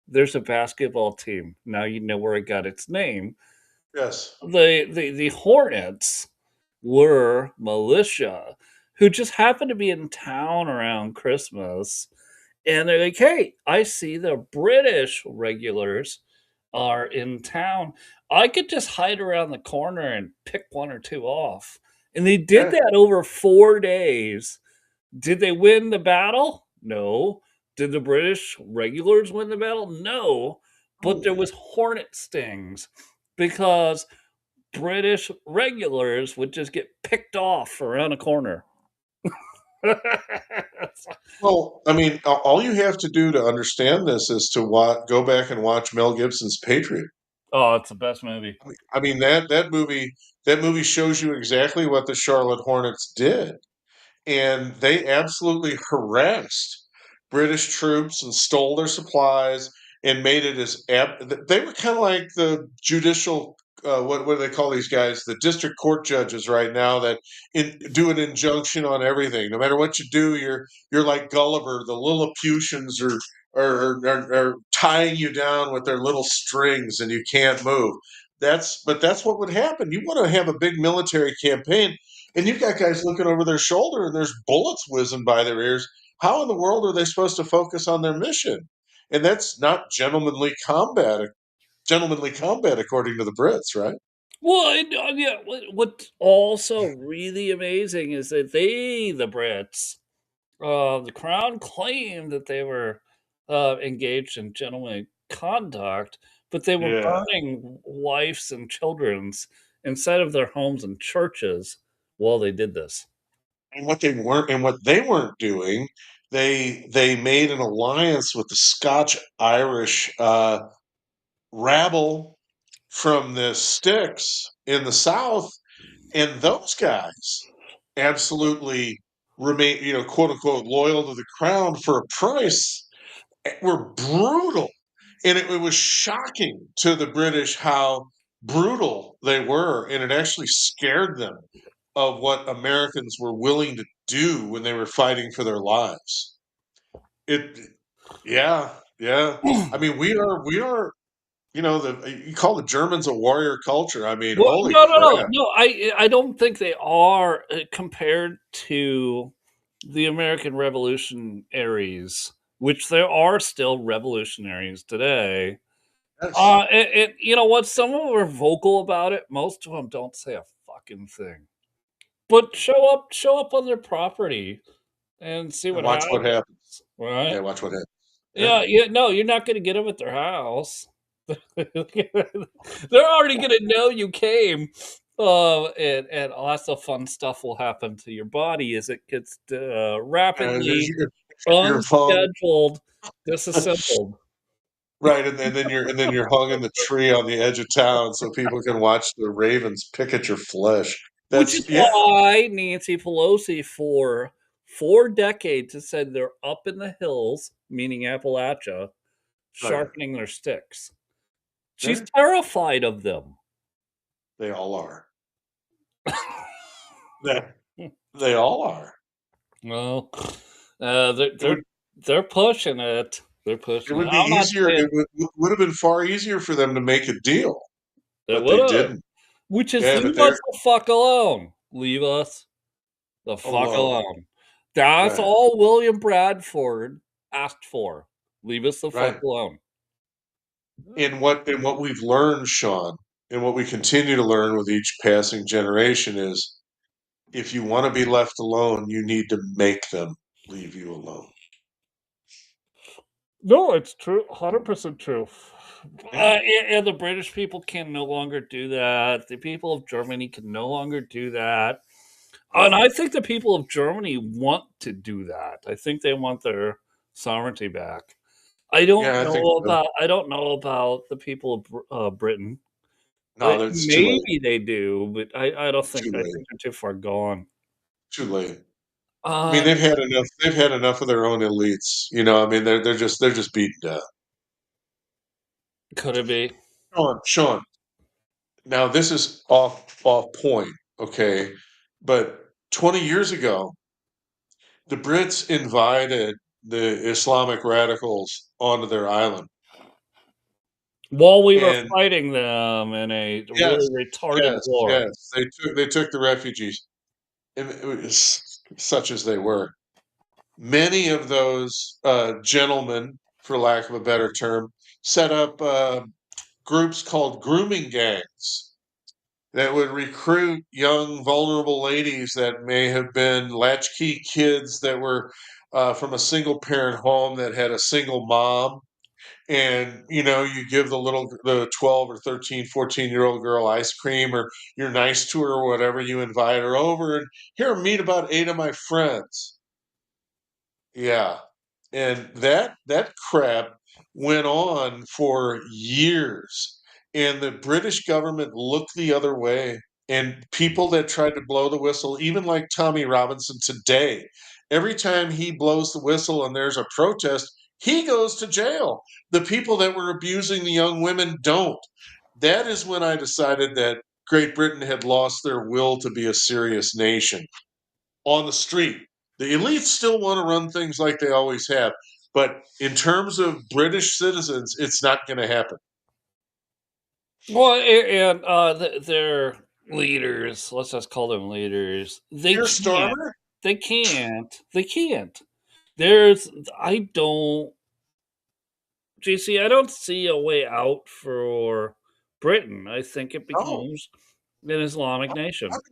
A: there's a basketball team. Now you know where it got its name.
B: Yes.
A: The Hornets were militia who just happened to be in town around Christmas, and they're like, "Hey, I see the British regulars are in town. I could just hide around the corner and pick one or two off." And they did
B: Yeah.
A: that over 4 days. Did they win the battle? No. Did the British regulars win the battle? No. But there
B: Oh,
A: was hornet stings because British regulars would just get picked off around a corner.
B: well, I mean, all you have to do to understand this is to go back and watch Mel Gibson's Patriot.
A: Oh, it's the best movie.
B: I mean that movie shows you exactly what the Charlotte Hornets did, and they absolutely harassed British troops and stole their supplies and made it they were kind of like the judicial what do they call these guys, the district court judges right now that do an injunction on everything. No matter what you do, you're like Gulliver. The Lilliputians are tying you down with their little strings and you can't move. That's what would happen. You want to have a big military campaign and you've got guys looking over their shoulder and there's bullets whizzing by their ears. How in the world are they supposed to focus on their mission? And that's not gentlemanly combat according to the Brits, right?
A: Well, and, yeah, what's also really amazing is that the Brits, the Crown claimed that they were engaged in gentlemanly conduct, but they were
B: Yeah.
A: burning wives and children's inside of their homes and churches while they did this.
B: And what they weren't doing, they made an alliance with the Scotch Irish rabble from the sticks in the South, and those guys absolutely remain, quote unquote, loyal to the crown for a price, were brutal. And it was shocking to the British how brutal they were. And it actually scared them of what Americans were willing to do when they were fighting for their lives. It, yeah, yeah. I mean, we are, you call the Germans a warrior culture. I mean,
A: Well,
B: holy
A: no, no, no,
B: crap.
A: no. I don't think they are compared to the American revolutionaries, which there are still revolutionaries today.
B: Yes.
A: And you know what? Some of them are vocal about it. Most of them don't say a fucking thing. But show up on their property and see
B: And
A: what
B: watch what happens.
A: happens, right?
B: Yeah, watch what happens. Yeah.
A: Yeah, yeah, no, you're not gonna get them at their house. They're already gonna know you came, and lots of fun stuff will happen to your body as it gets,
B: There's
A: rapidly
B: your phone.
A: unscheduled disassembled.
B: Right, and then you're hung in the tree on the edge of town so people can watch the ravens pick at your flesh.
A: Which is
B: That's yeah,
A: why Nancy Pelosi for 4 decades has said they're up in the hills, meaning Appalachia,
B: right.
A: sharpening their sticks. She's
B: Yeah,
A: terrified of them.
B: they all are. They they all are.
A: Well,
B: It would
A: they're pushing it. They're
B: it
A: pushing it.
B: would be
A: I'm not
B: easier
A: saying
B: would have been far easier for them to make a deal,
A: they
B: but they
A: would've,
B: didn't.
A: which is
B: Yeah, but
A: leave us
B: they're
A: the fuck alone. Leave us the fuck
B: alone.
A: alone. That's
B: Right,
A: all William Bradford asked for. Leave us the fuck
B: right.
A: alone.
B: And what we've learned, Sean, and what we continue to learn with each passing generation is if you wanna be left alone, you need to make them leave you alone.
A: No, it's true, 100% true.
B: Yeah,
A: And the British people can no longer do that. The people of Germany can no longer do that. And
B: no.
A: I think the people of Germany want to do that. I think they want their sovereignty back.
B: Yeah, I think so.
A: I don't know about the people of Britain.
B: No, that's too late.
A: Maybe they do, but I don't think
B: Too
A: I
B: late.
A: think they're too far gone.
B: Too late. I mean,
A: Um,
B: they've had enough of their own elites, I mean, they're just beaten down.
A: could it be?
B: Sean, now this is off point, okay? But 20 years ago, the Brits invited the Islamic radicals onto their island.
A: While we were
B: And
A: fighting them in a
B: yes,
A: really retarded
B: yes,
A: war.
B: yes, they took the refugees, and it was such as they were. Many of those gentlemen, for lack of a better term, set up groups called grooming gangs that would recruit young, vulnerable ladies that may have been latchkey kids that were from a single parent home that had a single mom. And you give the 12 or 13, 14-year-old girl ice cream, or you're nice to her or whatever, you invite her over and here, meet about 8 of my friends. Yeah. And that crap went on for years, and the British government looked the other way, and people that tried to blow the whistle, even like Tommy Robinson today, every time he blows the whistle and there's a protest, he goes to jail. The people that were abusing the young women don't. That is when I decided that Great Britain had lost their will to be a serious nation on the street. The elites still want to run things like they always have, but in terms of British citizens, it's not going to happen.
A: Well, and their leaders, let's just call them leaders.
B: Keir Starmer?
A: They can't. There's, I don't, JC, I don't see a way out for Britain. I think it
B: No.
A: becomes an Islamic
B: I've
A: nation.
B: I've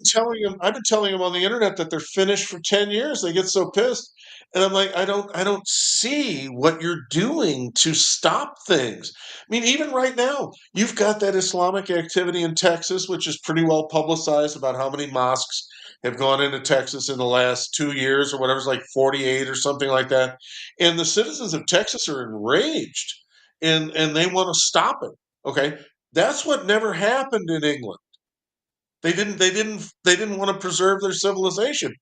B: been telling them on the internet that they're finished for 10 years. They get so pissed. And I'm like, I don't see what you're doing to stop things. I mean, even right now, you've got that Islamic activity in Texas, which is pretty well publicized about how many mosques have gone into Texas in the last 2 years or whatever, it's like 48 or something like that. And the citizens of Texas are enraged and they want to stop it. Okay. That's what never happened in England. They didn't want to preserve their civilization.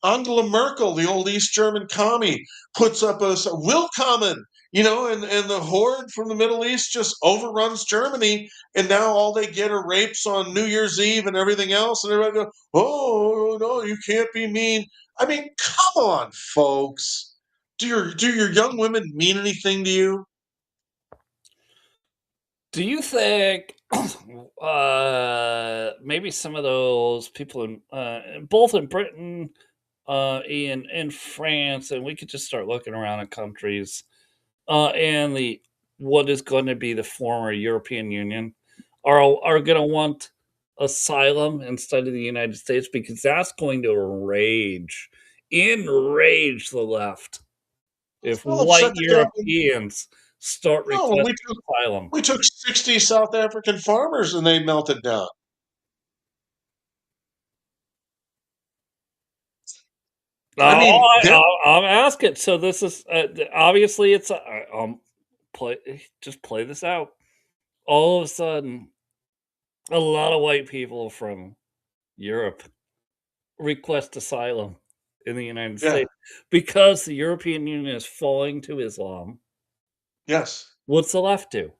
B: Angela Merkel, the old East German commie, puts up a Willkommen, and the horde from the Middle East just overruns Germany, and now all they get are rapes on New Year's Eve and everything else, and everybody goes, "Oh no, you can't be mean." I mean, come on, folks. Do your young women mean anything to you?
A: Do you think maybe some of those people in both in Britain in France, and we could just start looking around at countries and the what is going to be the former European Union are going to want asylum instead of the United States because that's going to enrage the left if
B: Well,
A: white
B: upset the government.
A: Europeans start
B: No,
A: requesting asylum.
B: we took 60 South African farmers and they melted down. I
A: Oh,
B: mean, that
A: I'm asking. So this is obviously it's play just play this out. All of a sudden, a lot of white people from Europe request asylum in the United
B: yeah,
A: States because the European Union is falling to Islam.
B: yes.
A: What's the left do?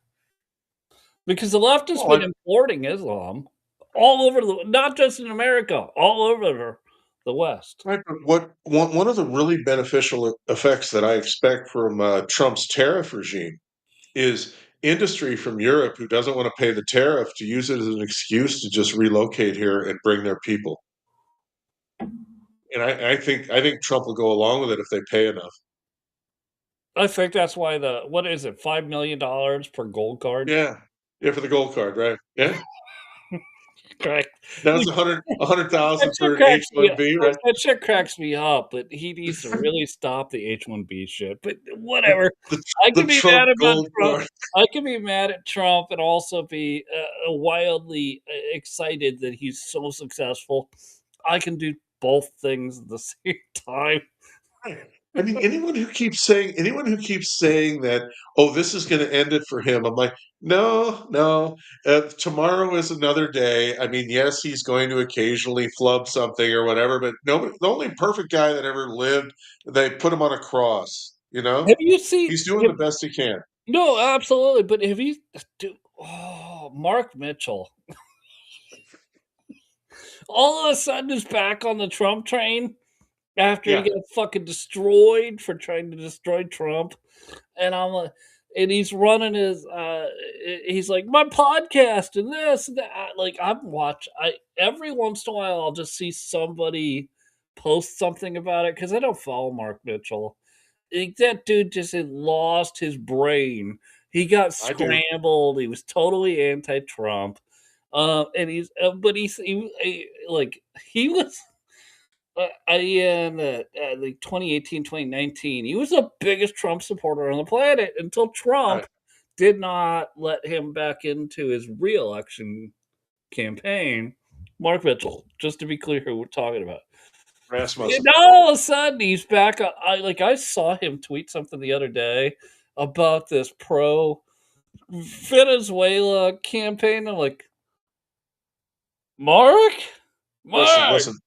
A: Because the left has
B: Well,
A: been importing Islam all over the not just in America, all over the West.
B: right, but one of the really beneficial effects that I expect from Trump's tariff regime is industry from Europe who doesn't want to pay the tariff to use it as an excuse to just relocate here and bring their people. And I think Trump will go along with it if they pay enough.
A: I think that's why the what is it, $5 million per gold card?
B: Yeah, yeah, for the gold card, right? Yeah,
A: Correct.
B: that was
A: Like,
B: a hundred
A: that
B: thousand
A: shit
B: for an
A: cracks
B: H
A: me
B: one
A: up.
B: B, right?
A: That shit cracks me up, but he needs to really stop the H-1B shit, but
B: The,
A: whatever.
B: the
A: I
B: the
A: can be
B: Trump
A: mad about
B: gold
A: Trump.
B: card.
A: I can be mad at Trump and also be, wildly, excited that he's so successful. I can do both things at the same time.
B: Right. I mean, anyone who keeps saying that, oh, this is going to end it for him. I'm like, no, no. Tomorrow is another day. I mean, yes, he's going to occasionally flub something or whatever, but nobody, the only perfect guy that ever lived, they put him on a cross. You
A: Have
B: know,
A: you seen
B: he's doing
A: have
B: the best he can.
A: no, absolutely, but have you Mark Mitchell all of a sudden is back on the Trump train after he
B: Yeah,
A: got fucking destroyed for trying to destroy Trump, and I'm like, and he's running his, he's like my podcast and this and that. Like I every once in a while I'll just see somebody post something about it because I don't follow Mark Mitchell. Like, that dude just had lost his brain. He got
B: I do.
A: scrambled. He was totally anti-Trump. And but like he was in like 2018, 2019. He was the biggest Trump supporter on the planet until Trump
B: Right.
A: did not let him back into his re-election campaign. Mark Mitchell, just to be clear who we're talking about. And
B: Rasmussen.
A: all of a sudden he's back. I saw him tweet something the other day about this pro Venezuela campaign. I'm like, Mark,
B: Listen,
A: Mark,
B: listen.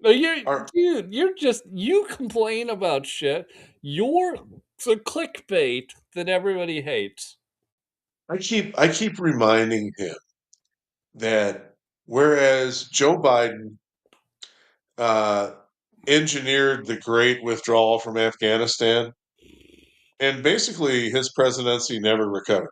A: no,
B: Our,
A: you're just you complain about shit. You're the clickbait that everybody hates.
B: I keep reminding him that whereas Joe Biden uh, engineered the great withdrawal from Afghanistan, and basically his presidency never recovered.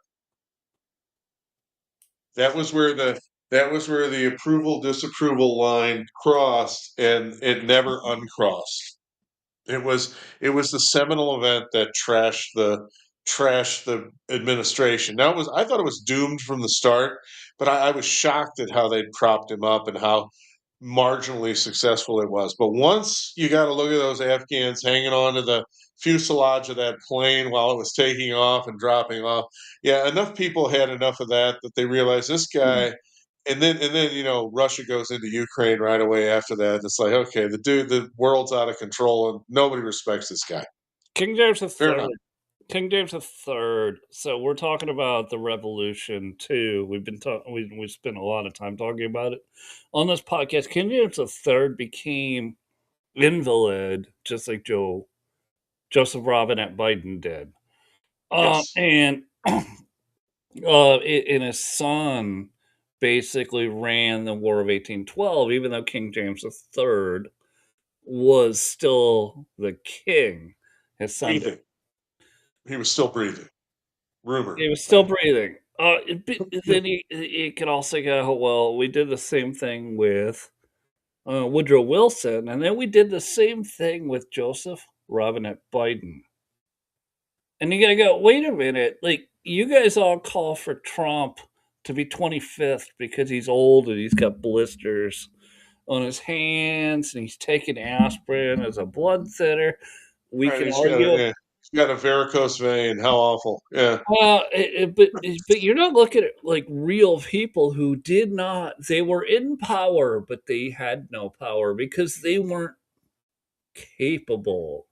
B: That was where the approval disapproval line crossed, and it never uncrossed. It was the seminal event that trashed the administration. Now it was I thought it was doomed from the start, but I was shocked at how they'd propped him up and how marginally successful it was. But once you got to look at those Afghans hanging on to the fuselage of that plane while it was taking off and dropping off, yeah, enough people had enough of that they realized this guy. And then Russia goes into Ukraine right away after that. It's like, okay, the world's out of control and nobody respects this guy.
A: King James the
B: Fair
A: Third.
B: enough.
A: King James the Third. So we're talking about the Revolution too. We've been talking. We spent a lot of time talking about it on this podcast. King James the Third became invalid, just like Joseph Robinette Biden did.
B: Yes.
A: And and his son basically ran the War of 1812, even though King James the Third was still the king. His son
B: Breathing. He was still breathing. Rumored,
A: he was still
B: right?
A: breathing. Then he could also go, "Oh, well, we did the same thing with Woodrow Wilson, and then we did the same thing with Joseph Robinette Biden." And you gotta go, wait a minute, like you guys all call for Trump to be 25th because he's old and he's got blisters on his hands and he's taking aspirin as a blood thinner. We
B: Right,
A: can argue.
B: he's got a varicose vein. How awful. Yeah.
A: But you're not looking at like real people who did not. They were in power, but they had no power because they weren't capable.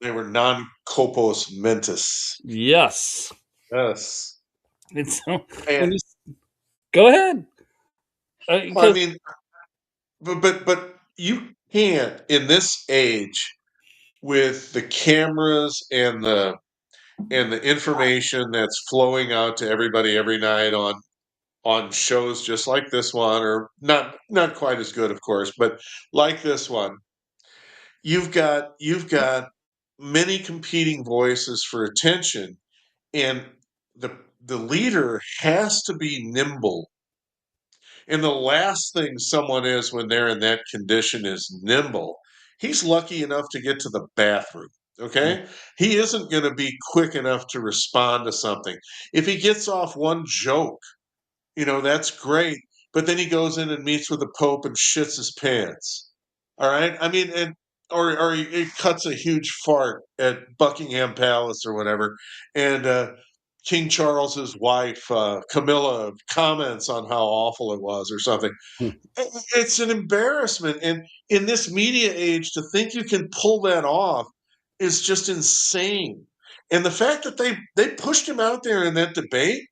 B: They were non corpus mentis.
A: Yes,
B: Yes.
A: and so
B: And
A: when you go ahead,
B: well, I
A: because
B: mean, but you can't in this age with the cameras and the information that's flowing out to everybody every night on shows just like this one, or not quite as good, of course, but like this one, you've got many competing voices for attention, and the leader has to be nimble. And the last thing someone is when they're in that condition is nimble. He's lucky enough to get to the bathroom. Okay. He isn't going to be quick enough to respond to something. If he gets off one joke, that's great. But then he goes in and meets with the Pope and shits his pants. All right. I mean, or he cuts a huge fart at Buckingham Palace or whatever. And King Charles's wife, Camilla, comments on how awful it was or something. It's an embarrassment. And in this media age, to think you can pull that off is just insane. And the fact that they pushed him out there in that debate,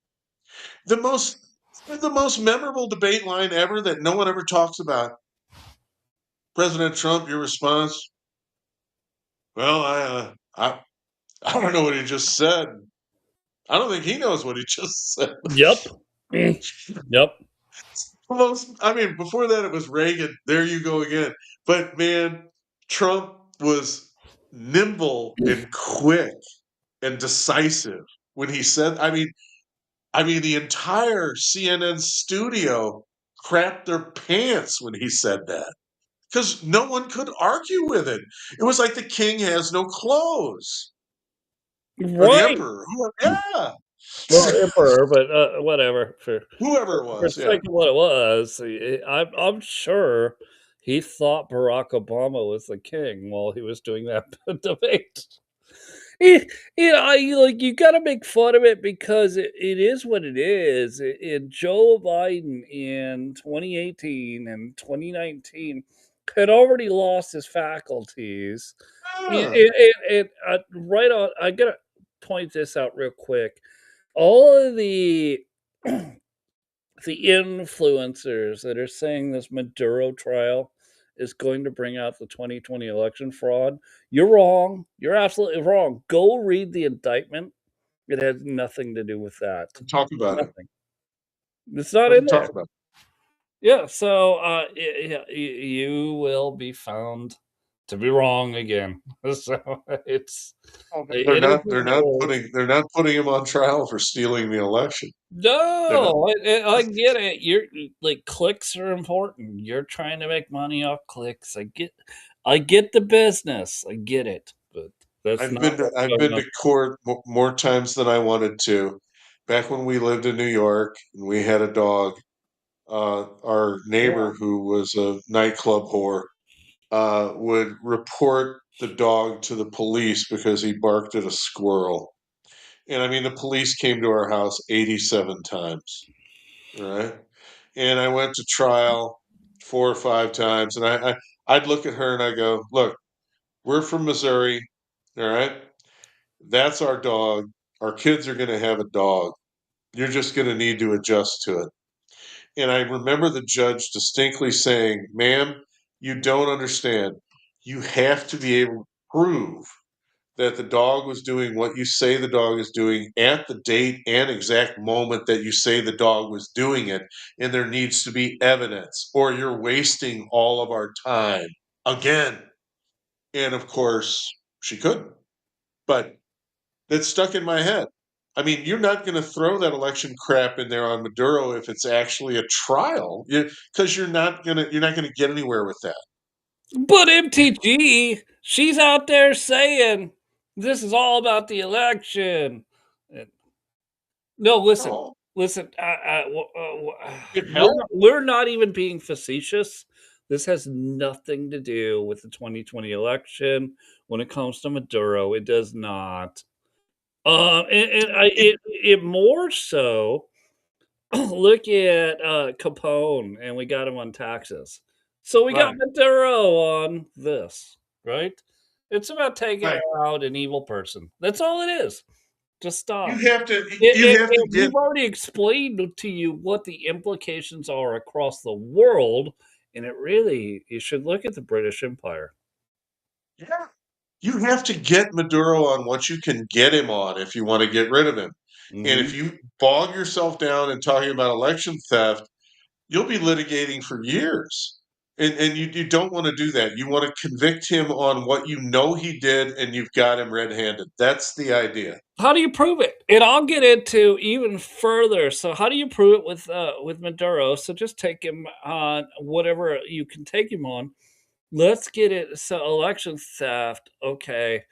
B: the most the most memorable debate line ever that no one ever talks about. President Trump, your response? Well, I don't know what he just said. I don't think he knows what he just said.
A: yep, Mm, yep.
B: I mean, before that it was Reagan. There you go again. But man, Trump was nimble and quick and decisive when he said. I mean, the entire CNN studio crapped their pants when he said that because no one could argue with it. It was like the king has no clothes, or the
A: Right.
B: emperor. Yeah,
A: Well, emperor, but whatever.
B: whoever it
A: For
B: was. Yeah.
A: sake of what it was, I'm sure he thought Barack Obama was the king while he was doing that debate. Eh, like, you gotta make fun of it because it is what it is, and Joe Biden in 2018 and 2019 had already lost his faculties,
B: Yeah.
A: right on I gotta point this out real quick. All of the influencers that are saying this Maduro trial is going to bring out the 2020 election fraud, you're wrong. You're absolutely wrong. Go read the indictment. It has nothing to do with that.
B: Talk about it.
A: Nothing. It's not in
B: Don't talk
A: there.
B: about
A: Yeah, so you will be found to be wrong again. So
B: it. They're
A: it is
B: not.
A: what
B: They're
A: it
B: not
A: is.
B: putting. They're not putting him on trial for stealing the election. They're not.
A: No, I get it. Like, clicks are important. You're trying to make money off clicks. I get the business. I get it, but that's not what's
B: I've
A: going
B: been
A: on.
B: to court more times than I wanted to. Back when we lived in New York and we had a dog, our
A: Yeah.
B: neighbor who was a nightclub whore would report the dog to the police because he barked at a squirrel. And I mean, the police came to our house 87 times. All right. And I went to trial 4 or 5 times. And I'd look at her and I go, look, we're from Missouri. All right. That's our dog. Our kids are going to have a dog. You're just going to need to adjust to it. And I remember the judge distinctly saying, ma'am, you don't understand. You have to be able to prove that the dog was doing what you say the dog is doing at the date and exact moment that you say the dog was doing it. And there needs to be evidence, or you're wasting all of our time again. And of course, she couldn't. But that stuck in my head. I mean, you're not going to throw that election crap in there on Maduro if it's actually a trial, because you're not gonna get anywhere with that.
A: But MTG, she's out there saying this is all about the election. And- No, listen.
B: No.
A: Listen,
B: It
A: we're
B: helped.
A: we're not even being facetious. This has nothing to do with the 2020 election. When it comes to Maduro, it does not.
B: It
A: It more so look at, Capone, and we got him on taxes. So we got
B: right,
A: Maduro on this, right? It's about taking
B: right.
A: out an evil person. That's all it is. Just
B: You
A: stop.
B: have to you have to get
A: We've already explained to you what the implications are across the world, and it really you should look at the British Empire.
B: yeah. You have to get Maduro on what you can get him on if you wanna get rid of him. And if
A: Mhm.
B: you bog yourself down in talking about election theft, you'll be litigating for years. And you don't wanna do that. You wanna convict him on what you know he did, and you've got him red-handed. That's the idea.
A: How do you prove it? And I'll get into even further. So how do you prove it with Maduro? So just take him on whatever you can take him on. Let's get it. So election theft. Okay.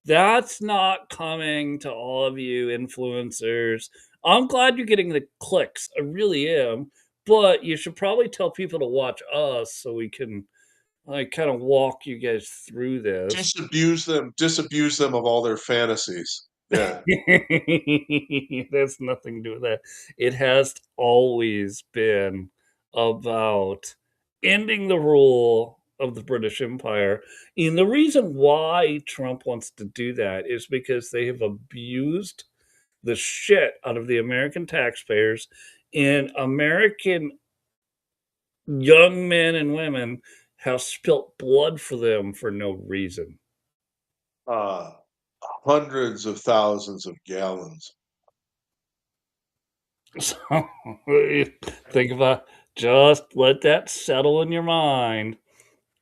A: That's not coming to all of you influencers. I'm glad you're getting the clicks. I really am. But you should probably tell people to watch us so we can like kind of walk you guys through this.
B: Disabuse them of all their fantasies. Yeah.
A: There's nothing to do with that. It has always been about ending the rule of the British Empire. And the reason why Trump wants to do that is because they have abused the shit out of the American taxpayers, and American young men and women have spilt blood for them for no reason.
B: Uh, Hundreds of thousands of gallons.
A: So think about just let that settle in your mind.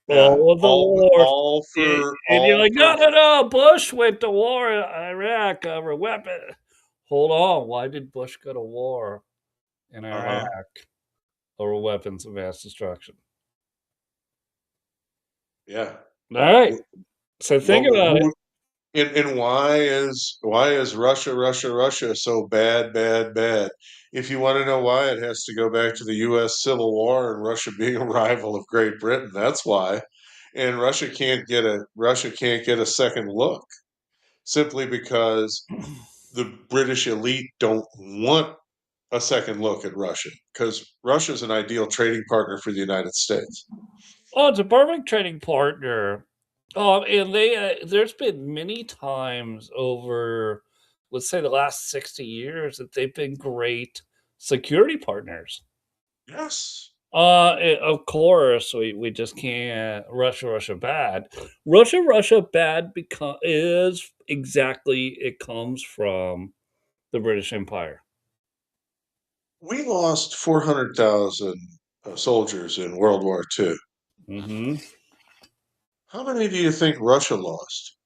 B: Yeah.
A: All of the wars, and you're
B: All
A: like,
B: for
A: no, no, no. Bush went to war in Iraq over weapon. Hold on, why did Bush go to war in Iraq
B: uh-huh.
A: over weapons of mass destruction?
B: Yeah.
A: All right,
B: Wh
A: so think
B: what
A: about it.
B: who and why is Russia so bad, bad, bad? If you wanna know why, it has to go back to the US Civil War and Russia being a rival of Great Britain, that's why. And Russia can't get a second look simply because the British elite don't want a second look at Russia because Russia's an ideal trading partner for the United States.
A: Oh, it's a perfect trading partner. And there's been many times over, let's say, the last 60 years that they've been great security partners.
B: Yes.
A: Of course, we just can't Russia bad. Russia bad because is exactly it comes from the British Empire.
B: We lost 400,000 soldiers in World War II.
A: Hmm.
B: How many do you think Russia lost?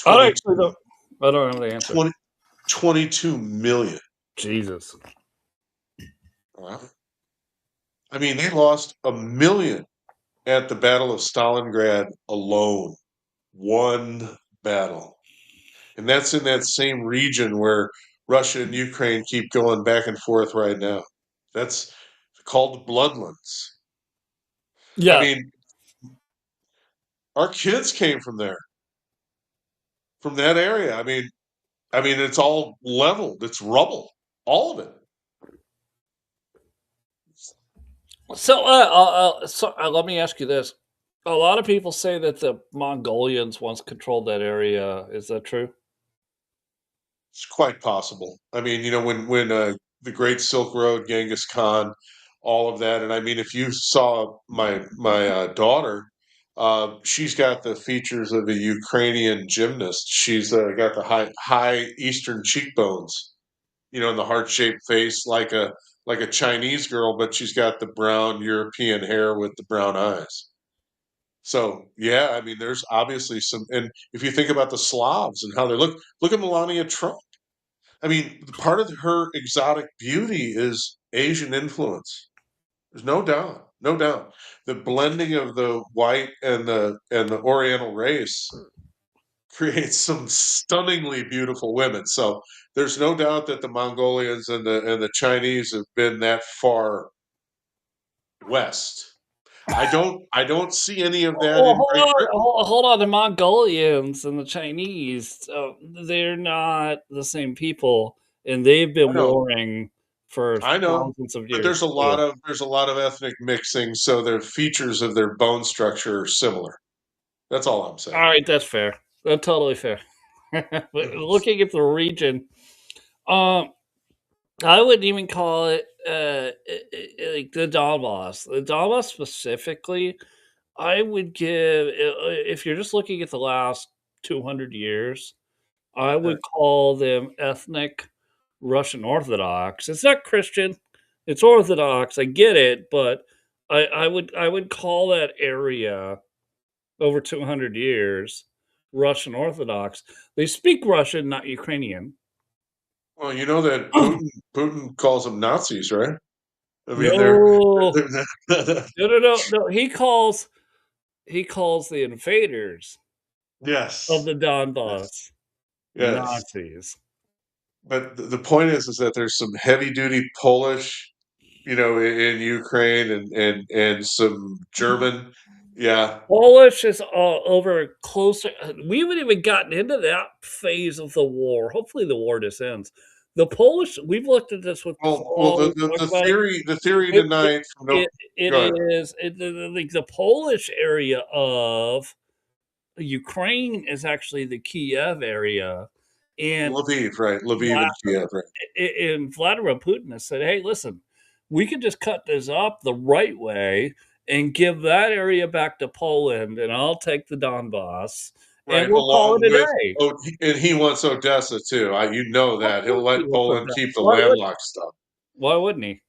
A: I actually
B: 22,
A: don't. I don't know the answer.
B: 20, 22 million.
A: Jesus.
B: Wow. I mean, they lost a million at the Battle of Stalingrad alone. One battle. And that's in that same region where Russia and Ukraine keep going back and forth right now. That's called Bloodlands. I
A: Yeah.
B: mean, our kids came from there, from that area. I mean, it's all leveled. It's rubble, all of it.
A: So let me ask you this: a lot of people say that the Mongolians once controlled that area. Is that true?
B: It's quite possible. I mean, when the Great Silk Road, Genghis Khan, all of that, and I mean, if you saw my daughter, she's got the features of a Ukrainian gymnast. She's got the high Eastern cheekbones, and the heart shaped face, like a Chinese girl, but she's got the brown European hair with the brown eyes. So yeah, I mean, there's obviously some, and if you think about the Slavs and how they look at Melania Trump. I mean, part of her exotic beauty is Asian influence. There's no doubt, no doubt. The blending of the white and the Oriental race creates some stunningly beautiful women. So there's no doubt that the Mongolians and the Chinese have been that far west. I don't see any of that
A: Well,
B: in Great Britain.
A: hold on. The Mongolians and the Chinese, they're not the same people, and they've
B: I
A: been
B: know,
A: warring for
B: I know,
A: thousands of
B: but
A: years too.
B: there's a lot of ethnic mixing, so the features of their bone structure are similar. That's all I'm saying.
A: Alright, that's fair. That's totally fair. But looking at the region, um, I wouldn't even call it, like, the Donbass. The Donbass specifically, I would give if you're just looking at the last 200 years, I
B: Okay.
A: would call them ethnic Russian Orthodox. It's not Christian, it's Orthodox, I get it, but I would call that area over 200 years Russian Orthodox. They speak Russian, not Ukrainian.
B: Well, you know that Putin calls them Nazis, right? I mean,
A: No.
B: they're
A: No, he calls the invaders of
B: yes,
A: the
B: yes,
A: Donbass
B: yes.
A: Nazis.
B: But the point is that there's some heavy duty Polish, in Ukraine and some German. Yeah.
A: Polish is over closer. We haven't even gotten into that phase of the war. Hopefully, the war just ends. The Polish. We've looked at this with
B: Well,
A: Paul. We talked about it.
B: the theory
A: It it
B: tonight from no.
A: it, it
B: Go ahead.
A: is like the Polish area of Ukraine is actually the Kiev area, and
B: Lviv, right? Lviv and Kiev, right?
A: and Vladimir Putin has said, "Hey, listen, we could just cut this up the right way and give that area back to Poland, and I'll take the Donbass, and
B: Right,
A: we'll call
B: along
A: it a
B: with
A: day."
B: and he wants Odessa too. You know
A: Of
B: that he'll
A: course he
B: let
A: wants to
B: Poland
A: do.
B: keep the landlocked stuff.
A: Why wouldn't he?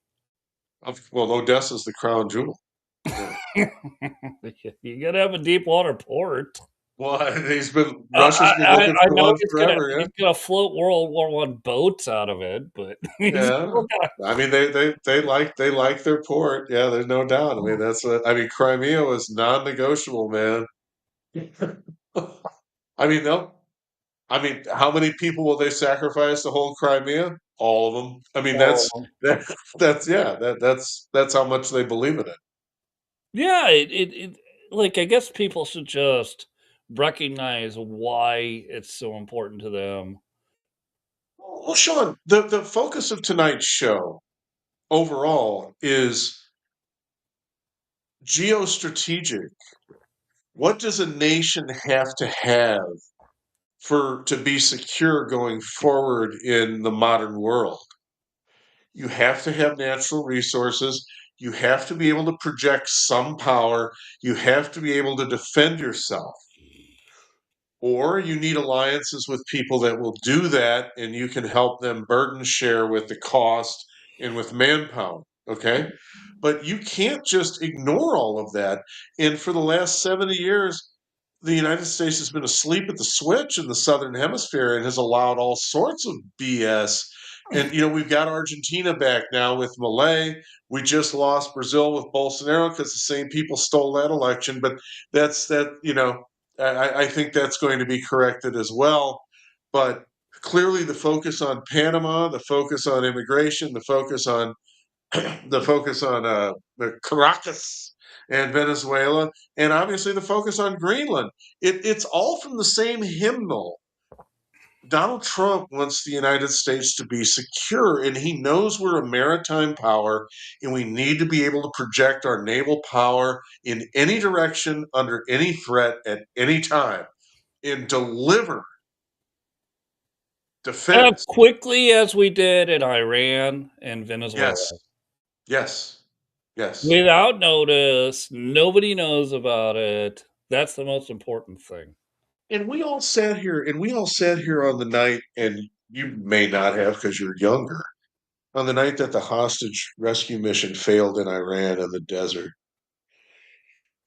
B: Well, Odessa's the crown jewel. Yeah.
A: You gotta have a deep water port.
B: Well, Russia's been looking
A: I
B: for
A: know
B: one forever. Yeah.
A: he's gonna float World War One boats out of it, but he's
B: Yeah.
A: still got.
B: I mean, they like their port. Yeah, there's no doubt. I mean, Crimea was non-negotiable, man. I mean, they'll how many people will they sacrifice to hold Crimea? All of them. I mean, that that's how much they believe in it.
A: Yeah, like, I guess people should just recognize why it's so important to them.
B: Well, Sean, the focus of tonight's show overall is geostrategic. What does a nation have to have for to be secure going forward in the modern world? You have to have natural resources. You have to be able to project some power. You have to be able to defend yourself. Or you need alliances with people that will do that, and you can help them burden share with the cost and with manpower. Okay. But you can't just ignore all of that. And for the last 70 years, the United States has been asleep at the switch in the Southern Hemisphere and has allowed all sorts of BS. And, we've got Argentina back now with Milei. We just lost Brazil with Bolsonaro because the same people stole that election. But that's that, I think that's going to be corrected as well. But clearly, the focus on Panama, the focus on immigration, the Caracas and Venezuela, and obviously the focus on Greenland. It's all from the same hymnal. Donald Trump wants the United States to be secure, and he knows we're a maritime power, and we need to be able to project our naval power in any direction, under any threat, at any time, and deliver
A: As
B: defense.
A: quickly as we did in Iran and Venezuela.
B: Yes, yes, yes.
A: Without notice, nobody knows about it. That's the most important thing.
B: And we all sat here on the night, and you may not have because you're younger, on the night that the hostage rescue mission failed in Iran in the desert.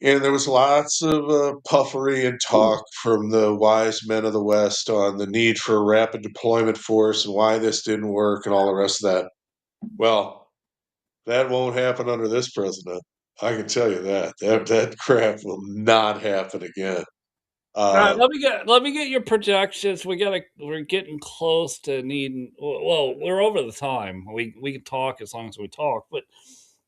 B: And there was lots of puffery and talk from the wise men of the West on the need for a rapid deployment force and why this didn't work and all the rest of that. Well, that won't happen under this president. I can tell you that. That crap will not happen again. Uh,
A: let me get your projections. We're getting close to needing. Well, we're over the time. We can talk as long as we talk, but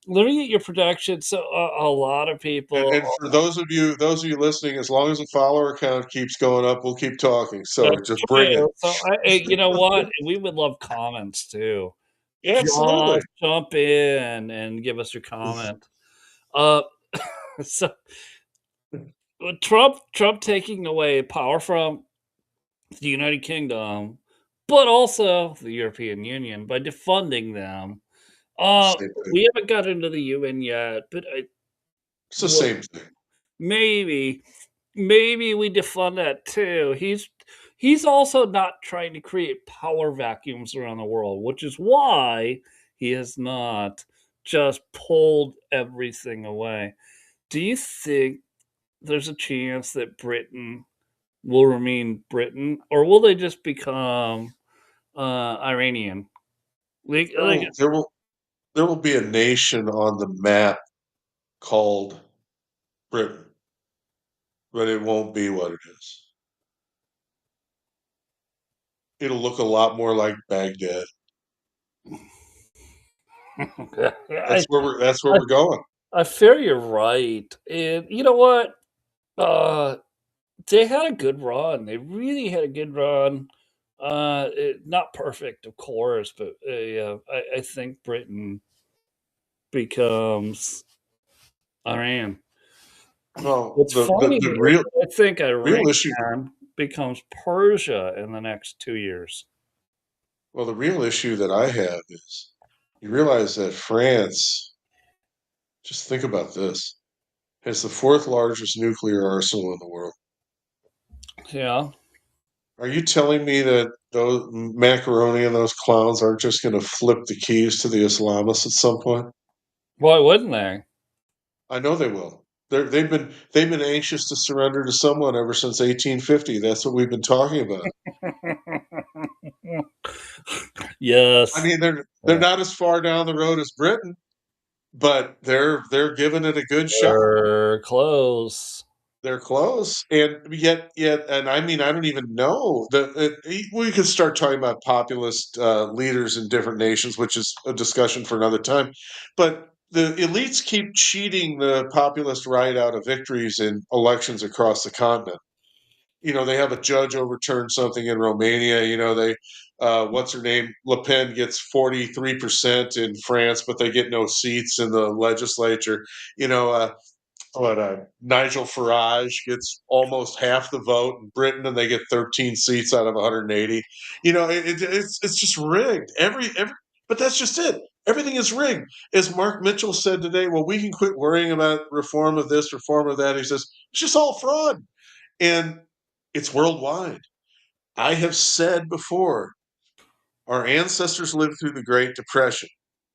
A: let me get your projections. So a lot of people.
B: and for those of you listening, as long as the follower count keeps going up, we'll keep talking. So
A: That's
B: just bring it.
A: true. So you know what? We would love comments too.
B: Yeah, absolutely.
A: Just jump in and give us your comment. Uh, so with Trump taking away power from the United Kingdom, but also the European Union by defunding them. Uh,
B: Same thing.
A: we haven't got into the UN yet, but
B: It's the
A: well,
B: same thing.
A: maybe maybe we defund that too. He's also not trying to create power vacuums around the world, which is why he has not just pulled everything away. Do you think there's a chance that Britain will remain Britain, or will they just become Iranian? Like
B: There will be a nation on the map called Britain, but it won't be what it is. It'll look a lot more like Baghdad.
A: I,
B: That's where
A: I
B: we're going.
A: I fear you're right, and you know what? Uh, they had a good run. They really had a good run. Not perfect, of course, but yeah, I think Britain becomes Iran.
B: Well,
A: What's funny
B: the
A: is I think
B: real issue
A: Iran becomes Persia in the next 2 years.
B: well, the real issue that I have is you realize that France, just think about this, has the fourth largest nuclear arsenal in the world.
A: Yeah.
B: Are you telling me that those macaroni and those clowns aren't just going to flip the keys to the Islamists at some point?
A: Why wouldn't they?
B: I know they will. They've been anxious to surrender to someone ever since 1850. That's what we've been talking about. I
A: Yes.
B: mean, they're not as far down the road as Britain, but they're giving it a good shot.
A: They're close.
B: They're close, and yet, and I mean, I don't even know we could start talking about populist leaders in different nations, which is a discussion for another time. But the elites keep cheating the populist right out of victories in elections across the continent. They have a judge overturn something in Romania. They what's her name? Le Pen gets 43% in France, but they get no seats in the legislature. You know, but Nigel Farage gets almost half the vote in Britain, and they get 13 seats out of 180. It's just rigged. But that's just it. Everything is rigged. As Mark Mitchell said today, well, we can quit worrying about reform of this, reform of that. He says it's just all fraud, and it's worldwide. I have said before, our ancestors lived through the Great Depression.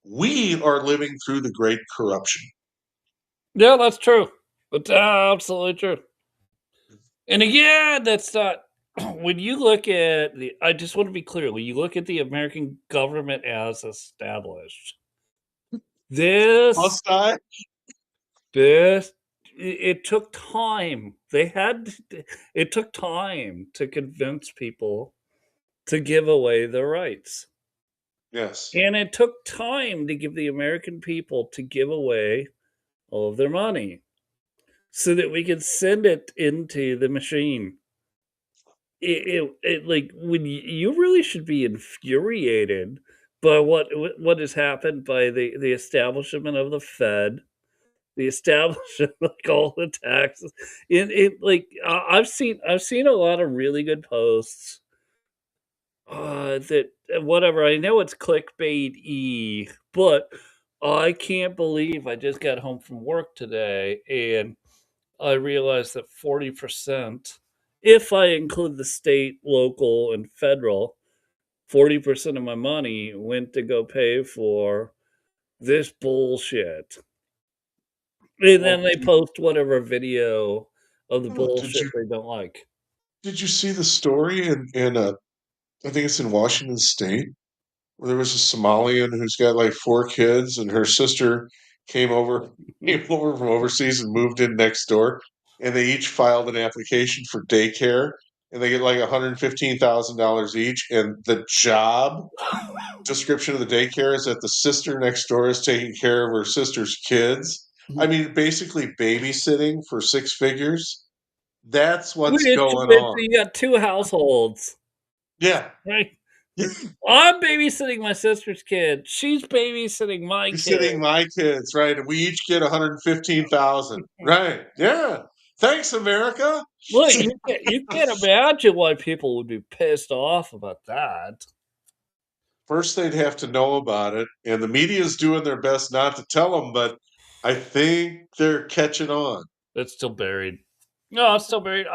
B: We are living through the Great Corruption.
A: Yeah, that's true. That's absolutely true. And again, that's not when you look at the I just want to be clear, when you look at the American government as established, this
B: Must I?
A: this it took time. It took time to convince people to give away their rights.
B: Yes.
A: And it took time to give the American people to give away all of their money so that we could send it into the machine. Like when you really should be infuriated by what has happened by the establishment of the Fed, the establishment like all the taxes. I've seen a lot of really good posts. That whatever I know it's clickbait e, but I can't believe I just got home from work today and I realized that 40%, if I include the state, local, and federal, 40% of my money went to go pay for this bullshit. And then
B: Well,
A: they post whatever video of the
B: oh, did
A: bullshit
B: you
A: they don't like.
B: see the story in I think it's in Washington State where there was a Somalian who's got like four kids and her sister came over came over from overseas and moved in next door. and they each filed an application for daycare, and they get like $115,000 each. And the job description of the daycare is that the sister next door is taking care of her sister's kids. I mean, basically babysitting for six figures. That's what's going
A: So
B: on.
A: you got two households,
B: Yeah.
A: right? I'm babysitting my sister's kid. She's babysitting my kid.
B: Babysitting my kids, right? And we each get 115,000. Right. Yeah. Thanks, America.
A: Look, you can't imagine why people would be pissed off about that.
B: First, they'd have to know about it, and the media is doing their best not to tell them, but I think they're catching on.
A: It's still buried. No, it's still buried.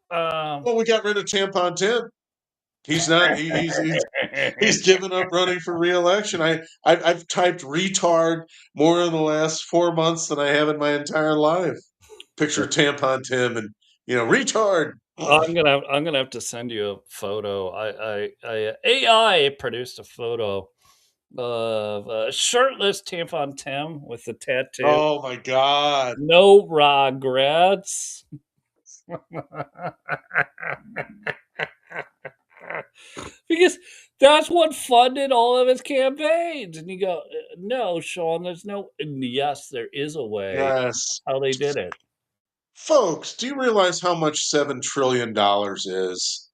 B: Well, we got rid of Tampon Tim. He's not. He's given up running for re-election. I've typed retard more in the last 4 months than I have in my entire life. Picture Tampon Tim and retard.
A: I'm gonna have to send you a photo. AI produced a photo of a shirtless Tampon Tim with the tattoo.
B: Oh my god.
A: No regrets. Because that's what funded all of his campaigns. And you go, no, Sean, there's no. And yes, there is a way
B: Yes.
A: how they did it.
B: Folks, do you realize how much $7 trillion is?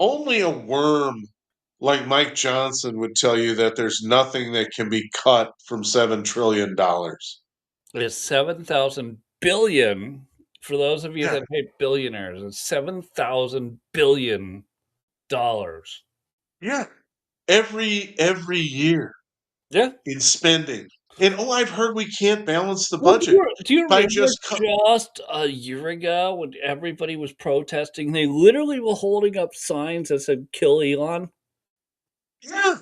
B: Only a worm like Mike Johnson would tell you that there's nothing that can be cut from $7 trillion.
A: It's 7,000 billion. For those of you
B: Yeah.
A: that hate billionaires, it's $7,000 billion.
B: Yeah. Every year
A: Yeah.
B: in spending. And I've heard we can't balance the
A: Well,
B: budget
A: do you
B: by
A: remember
B: just
A: just a year ago when everybody was protesting? They literally were holding up signs that said "Kill Elon."
B: Yeah.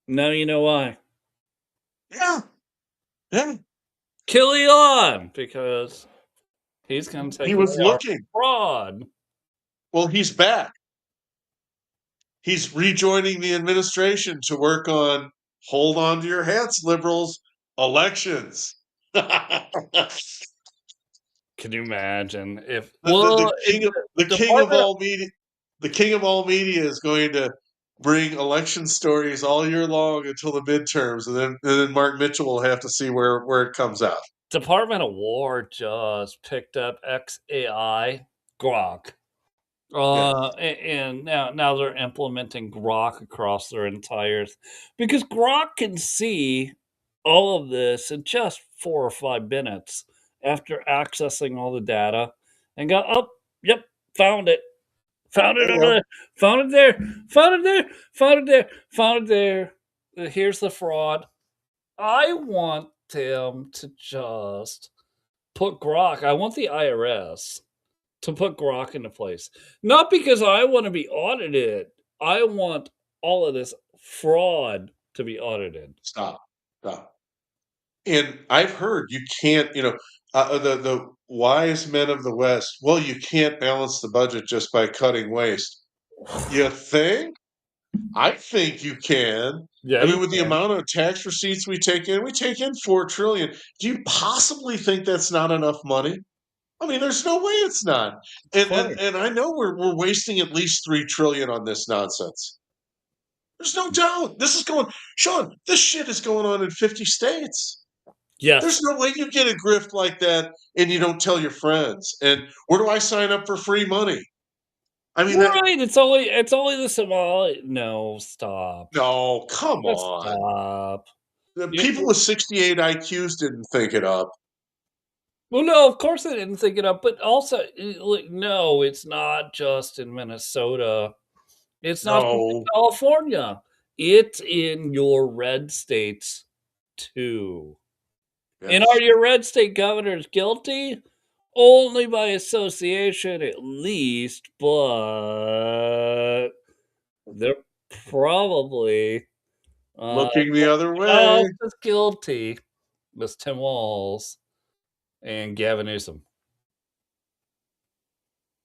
A: Now you know why.
B: Yeah. Yeah.
A: Kill Elon because he's going to take
B: He
A: away
B: was
A: our
B: looking.
A: fraud.
B: Well, he's back. He's rejoining the administration to work on, hold on to your hats, liberals, elections.
A: Can you imagine if
B: The
A: in
B: king of
A: Department
B: all media, the king of all media is going to bring election stories all year long until the midterms, and then Mark Mitchell will have to see where it comes out.
A: Department of War just picked up XAI Grok.
B: Yeah.
A: And now they're implementing Grok across their entire because Grok can see all of this in just 4 or 5 minutes after accessing all the data and go, "Oh, yep, found it. Found it
B: There you
A: over
B: go.
A: there. Found it there. Found it there. Found it there. Found it there. Here's the fraud." I want them to just put Grok. I want the IRS to put Grok into place. Not because I want to be audited. I want all of this fraud to be audited.
B: Stop. Stop. And I've heard you can't, the wise men of the West. Well, you can't balance the budget just by cutting waste. You think? I think you can.
A: Yeah,
B: I
A: you
B: mean, with the
A: can.
B: amount of tax receipts we take in 4 trillion. Do you possibly think that's not enough money? I mean, there's no way it's not. And
A: Funny.
B: and I know we're wasting at least 3 trillion on this nonsense. There's no doubt. This is going, Sean. This shit is going on in 50 states. There's
A: Yes.
B: no way you get a grift like that and you don't tell your friends. And where do I sign up for free money? I mean,
A: Right. It's only the Somali. No, stop.
B: no, come
A: Just
B: on.
A: stop.
B: The
A: You,
B: people with 68 IQs didn't think it up.
A: well, no, of course I didn't think it up, but also, like, no, it's not just in Minnesota. It's not just in
B: No.
A: California. It's in your red states too. And are
B: Yes.
A: your red state governors guilty? Only by association, at least, but they're probably
B: Looking the other way.
A: just as guilty as Tim Walz and Gavin Newsom.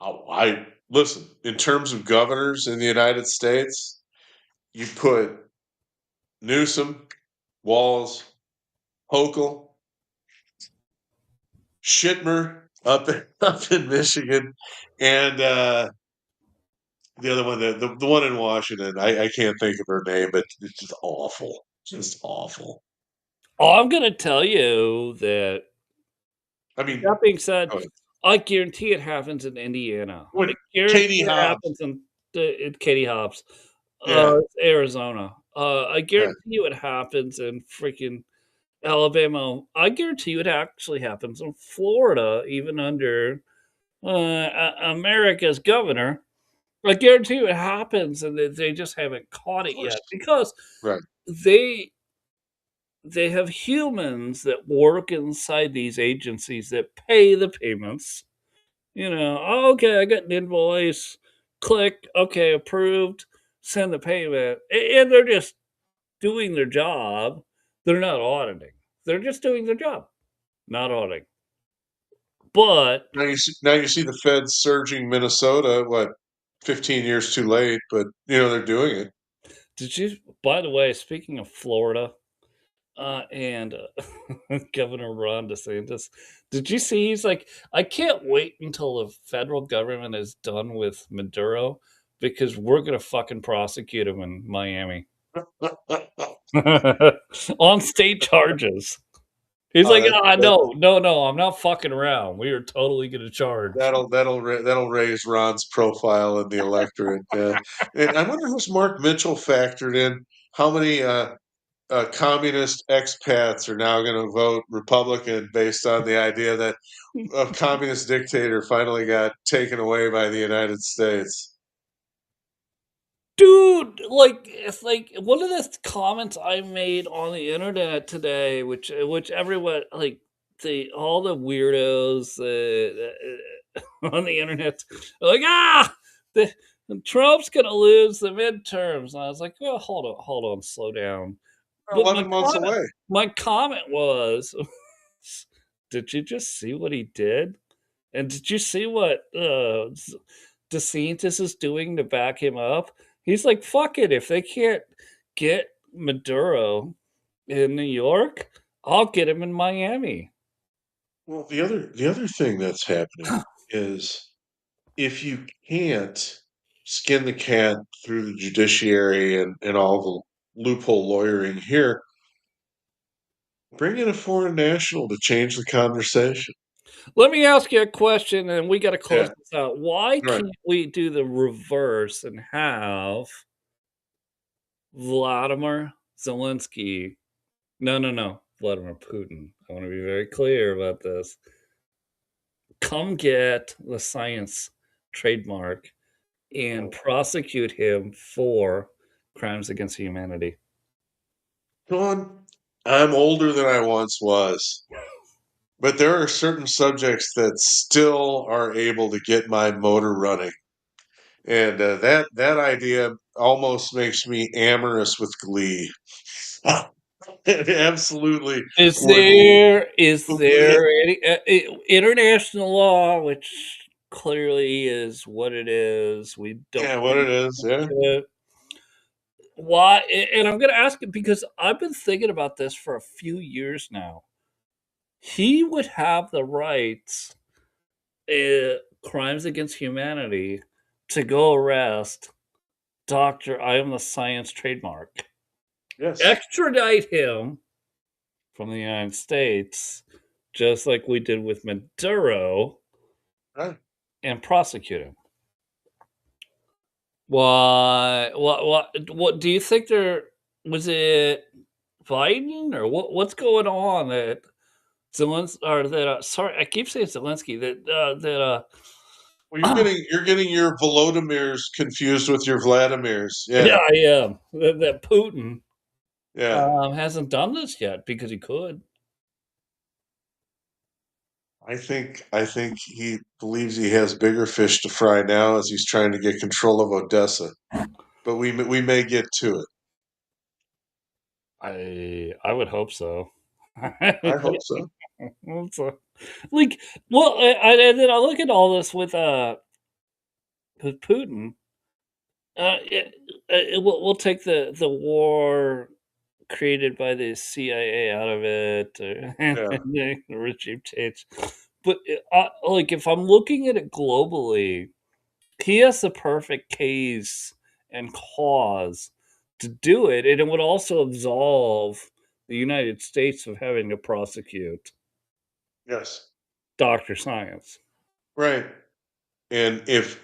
B: Oh, I listen, in terms of governors in the United States, you put Newsom, Walls, Hochul, Shitmer up in Michigan, and the other one, the one in Washington. I can't think of her name, but it's just awful, just awful.
A: Oh, I'm gonna tell you that
B: I mean,
A: that being said,
B: go ahead.
A: I guarantee it happens in Indiana. I
B: What
A: guarantee
B: Katie
A: it
B: Hobbs?
A: happens in Katie Hobbs,
B: Yeah,
A: Arizona. I
B: yeah.
A: guarantee you it happens in freaking Alabama. I guarantee you it actually happens in Florida, even under America's governor. I guarantee you it happens, and they just haven't caught
B: Of
A: it yet
B: course,
A: because
B: right.
A: they they have humans that work inside these agencies that pay the payments. "Oh, okay, I got an invoice. Click. Okay, approved. Send the payment." And they're just doing their job. They're not auditing. They're just doing their job, not auditing. But
B: Now you see the Feds surging Minnesota. What 15 years too late, but they're doing it.
A: did you by the way, speaking of Florida, and Governor Ron DeSantis. Did you see? He's like, I can't wait until the federal government is done with Maduro because we're gonna fucking prosecute him in Miami on state charges. He's
B: Oh,
A: like, ah, no, no, no, I'm not fucking around. We are totally gonna charge.
B: that'll raise Ron's profile in the electorate. And I wonder who's Mark Mitchell factored in. How many communist expats are now going to vote Republican based on the idea that a communist dictator finally got taken away by the United States?
A: Dude, like it's like one of the comments I made on the internet today, which everyone like all the weirdos on the internet are like, the Trump's gonna lose the midterms. And I was like, well, hold on, slow down.
B: We're
A: But
B: 11 months away.
A: my comment was, did you just see what he did? And did you see what DeSantis is doing to back him up? He's like, fuck it. If they can't get Maduro in New York, I'll get him in Miami.
B: Well, the other thing that's happening is if you can't skin the cat through the judiciary and all the loophole lawyering here, bring in a foreign national to change the conversation.
A: Let me ask you a question, and we got to close
B: Yeah,
A: this out. Why
B: right.
A: can't we do the reverse and have Vladimir Zelensky? No, no, no. Vladimir Putin. I want to be very clear about this. Come get the science trademark and prosecute him for crimes against humanity.
B: Sean, I'm older than I once was, but there are certain subjects that still are able to get my motor running, and that idea almost makes me amorous with glee. It absolutely
A: Is
B: would.
A: there any international law, which clearly is what it is? We don't
B: Yeah, what
A: really
B: it is. Yeah.
A: it. Why? And I'm going to ask it because I've been thinking about this for a few years now. He would have the rights, crimes against humanity, to go arrest Doctor. I am the science trademark.
B: Yes.
A: Extradite him from the United States, just like we did with Maduro,
B: Right.
A: and prosecute him. Why? What do you think there was it Biden or what's going on that Zelensky or that sorry, I keep saying Zelensky that
B: Well, you're getting your Volodymyrs confused with your Vladimirs.
A: yeah,
B: Yeah.
A: I am that Putin
B: Yeah.
A: hasn't done this yet because he could.
B: I think he believes he has bigger fish to fry now as he's trying to get control of Odessa. But we may get to it.
A: I would hope so.
B: I hope so.
A: So, like, well, and then I look at all this with Putin. We'll take the war created by the CIA out of it, and
B: Yeah.
A: the regime change. But like, if I'm looking at it globally, he has the perfect case and cause to do it, and it would also absolve the United States of having to prosecute
B: Yes.
A: Dr. Science.
B: Right. And if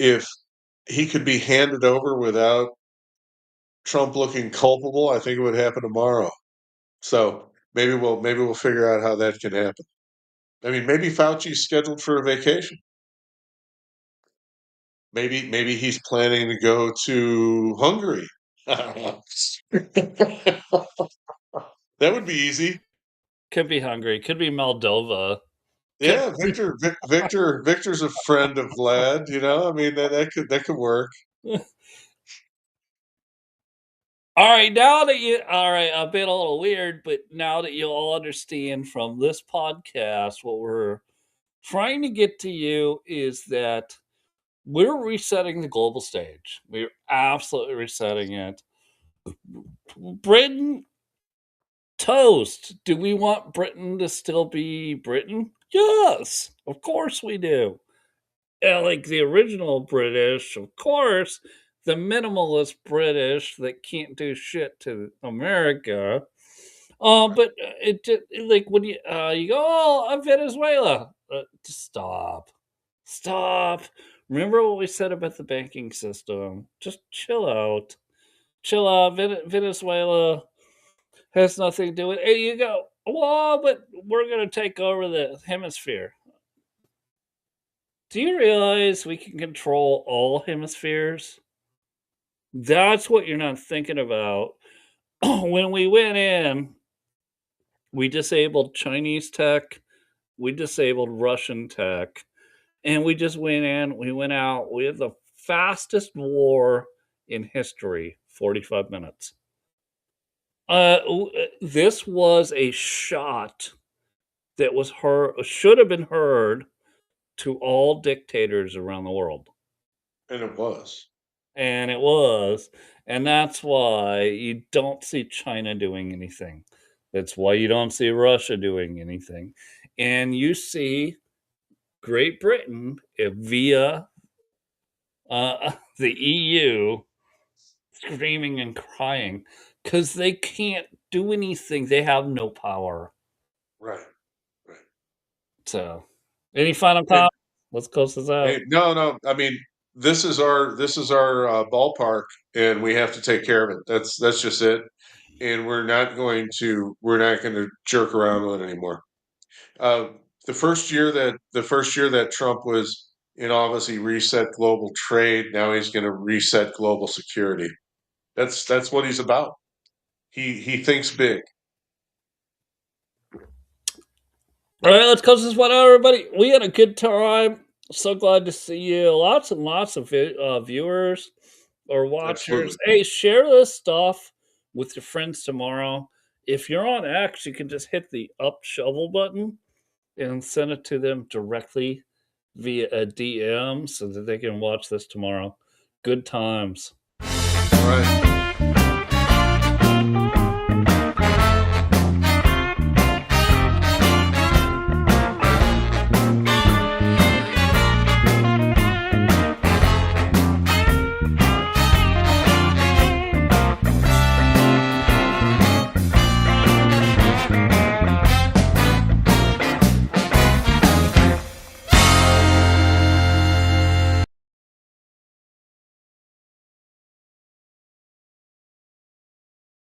B: he could be handed over without Trump looking culpable, I think it would happen tomorrow. So maybe we'll figure out how that can happen. I mean, maybe Fauci's scheduled for a vacation. Maybe he's planning to go to Hungary. That would be easy.
A: Could be Hungary, could be Moldova. Could
B: Yeah, Victor's a friend of Vlad, you know? I mean, that could work.
A: Alright, now that you alright, I've been a little weird, but now that you all understand from this podcast, what we're trying to get to you is that we're resetting the global stage. We're absolutely resetting it. Britain, toast. Do we want Britain to still be Britain? Yes, of course we do. Like the original British, of course, the minimalist British that can't do shit to America. But like when you go, oh, Venezuela, just stop. Remember what we said about the banking system? Just chill out, chill out. Venezuela has nothing to do with it. And you go, well, but we're gonna take over the hemisphere. Do you realize we can control all hemispheres? That's what you're not thinking about. When we went in, we disabled Chinese tech, we disabled Russian tech, and we just went in, we went out. We had the fastest war in history, 45 minutes. This was a shot that was should have been heard to all dictators around the world.
B: And it was.
A: And it was. And that's why you don't see China doing anything. That's why you don't see Russia doing anything. And you see Great Britain via the EU screaming and crying because they can't do anything. They have no power.
B: Right. Right.
A: So, any final
B: Hey,
A: comments? Let's close this out.
B: hey, no. I mean, this is our ballpark, and we have to take care of it. That's just it. And we're not going to jerk around with it anymore. Uh, the first year that Trump was in office, he reset global trade. Now he's going to reset global security. That's what he's about. He thinks big.
A: All right, let's close this one out, everybody. We had a good time. So glad to see you. Lots and lots of viewers or watchers.
B: Absolutely.
A: Hey, share this stuff with your friends tomorrow. If you're on X, you can just hit the up shovel button and send it to them directly via a DM so that they can watch this tomorrow. Good times.
B: All right.